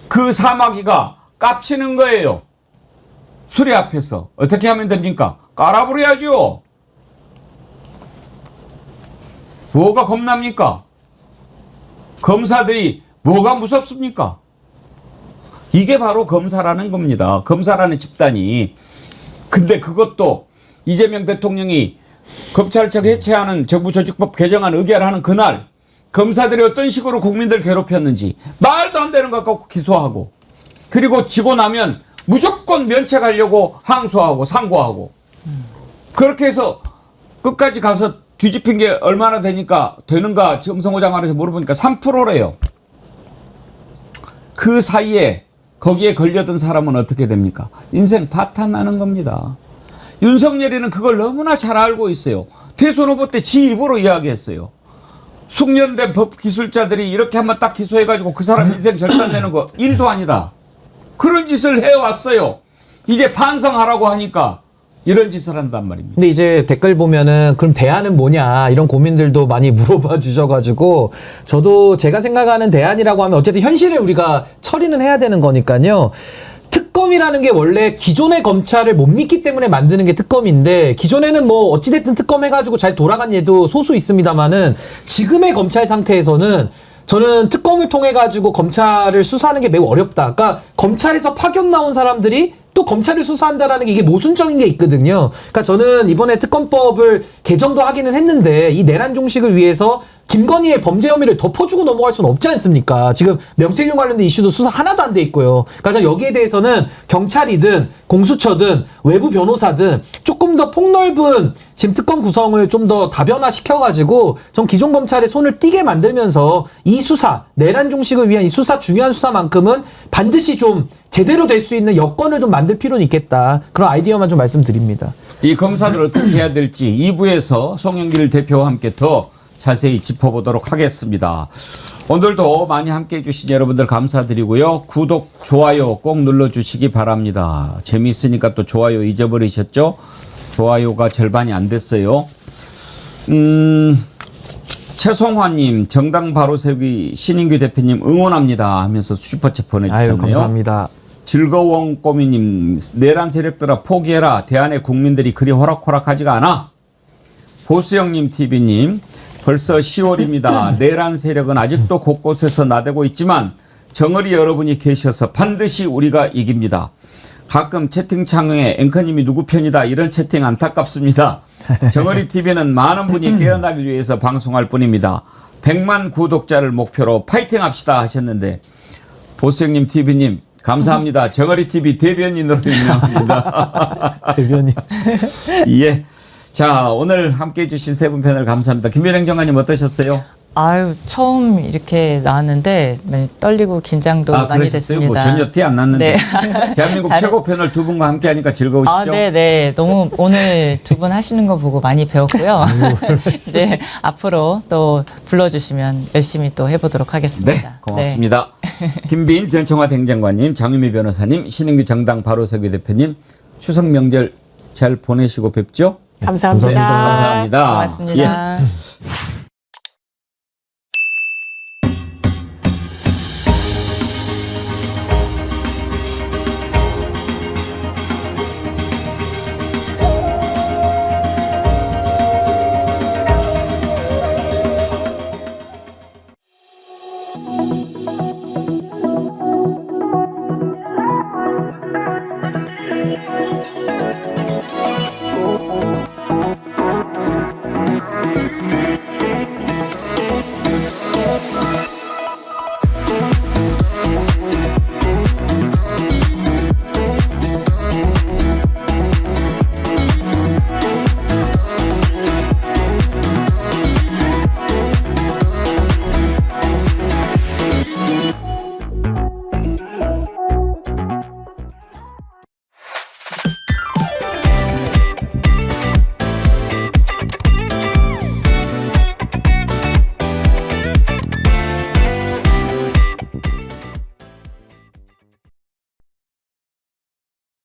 그 사마귀가 깝치는 거예요. 수레 앞에서. 어떻게 하면 됩니까? 깔아버려야죠. 뭐가 겁납니까? 검사들이 뭐가 무섭습니까? 이게 바로 검사라는 겁니다. 검사라는 집단이. 근데 그것도 이재명 대통령이 검찰청 해체하는 정부조직법 개정안 의결하는 그날 검사들이 어떤 식으로 국민들 괴롭혔는지 말도 안 되는 것 갖고 기소하고, 그리고 지고 나면 무조건 면책하려고 항소하고 상고하고, 그렇게 해서 끝까지 가서 뒤집힌 게 얼마나 되는가 정성호 장관한테 물어보니까 3%래요. 그 사이에 거기에 걸려든 사람은 어떻게 됩니까? 인생 파탄나는 겁니다. 윤석열이는 그걸 너무나 잘 알고 있어요. 대선 후보 때 지 입으로 이야기했어요. 숙련된 법 기술자들이 이렇게 한번 딱 기소해가지고 그 사람 인생 절단내는 거 일도 아니다. 그런 짓을 해왔어요. 이제 반성하라고 하니까 이런 짓을 한단 말입니다. 근데 이제 댓글 보면은 그럼 대안은 뭐냐 이런 고민들도 많이 물어봐 주셔가지고 저도 제가 생각하는 대안이라고 하면 어쨌든 현실을 우리가 처리는 해야 되는 거니까요. 특검이라는 게 원래 기존의 검찰을 못 믿기 때문에 만드는 게 특검인데 기존에는 뭐 어찌됐든 특검 해가지고 잘 돌아간 예도 소수 있습니다만은 지금의 검찰 상태에서는 저는 특검을 통해 가지고 검찰을 수사하는 게 매우 어렵다. 그러니까 검찰에서 파견 나온 사람들이 또 검찰을 수사한다라는 게 이게 모순적인 게 있거든요. 그러니까 저는 이번에 특검법을 개정도 하기는 했는데 이 내란 종식을 위해서 김건희의 범죄 혐의를 덮어주고 넘어갈 수는 없지 않습니까? 지금 명태균 관련된 이슈도 수사 하나도 안 돼 있고요. 그러니까 여기에 대해서는 경찰이든 공수처든 외부 변호사든 조금 더 폭넓은 지금 특검 구성을 좀 더 다변화시켜가지고 전 기존 검찰의 손을 띄게 만들면서 이 수사, 내란 종식을 위한 이 수사, 중요한 수사만큼은 반드시 좀 제대로 될 수 있는 여건을 좀 만들 필요는 있겠다. 그런 아이디어만 좀 말씀드립니다. 이 검사들 어떻게 해야 될지 2부에서 송영길 대표와 함께 더 자세히 짚어보도록 하겠습니다. 오늘도 많이 함께해 주신 여러분들 감사드리고요. 구독, 좋아요 꼭 눌러주시기 바랍니다. 재미있으니까 또 좋아요 잊어버리셨죠? 좋아요가 절반이 안 됐어요. 최송화님, 정당 바로 세우기 신인규 대표님 응원합니다 하면서 슈퍼챗 보내주셨네요. 아유, 감사합니다. 즐거운 꼬미님, 내란 세력들아 포기해라. 대한의 국민들이 그리 호락호락하지가 않아. 보수영님 TV님, 벌써 10월입니다. 내란 세력은 아직도 곳곳에서 나대고 있지만 정어리 여러분이 계셔서 반드시 우리가 이깁니다. 가끔 채팅창에 앵커님이 누구 편이다 이런 채팅 안타깝습니다. 정어리 TV는 많은 분이 깨어나기 위해서 방송할 뿐입니다. 100만 구독자를 목표로 파이팅 합시다 하셨는데 보수영님 TV님 감사합니다. 정어리 TV 대변인으로 임명합니다. 대변인. 예. 자, 오늘 함께 해주신 세 분 패널 감사합니다. 김민영 정관님 어떠셨어요? 아유, 처음 이렇게 나왔는데 떨리고 긴장도 많이 그러셨어요? 됐습니다. 뭐 전혀 티 안 났는데. 네. 대한민국 최고 패널 두 분과 함께 하니까 즐거우시죠? 아, 네. 너무 오늘 두 분 하시는 거 보고 많이 배웠고요. 이제 앞으로 또 불러주시면 열심히 또 해보도록 하겠습니다. 네, 고맙습니다. 김빈 전 청와대 행정관님, 장유미 변호사님, 신인규 정당 바로서기 대표님, 추석 명절 잘 보내시고 뵙죠? 감사합니다. 감사합니다. 고맙습니다. 예.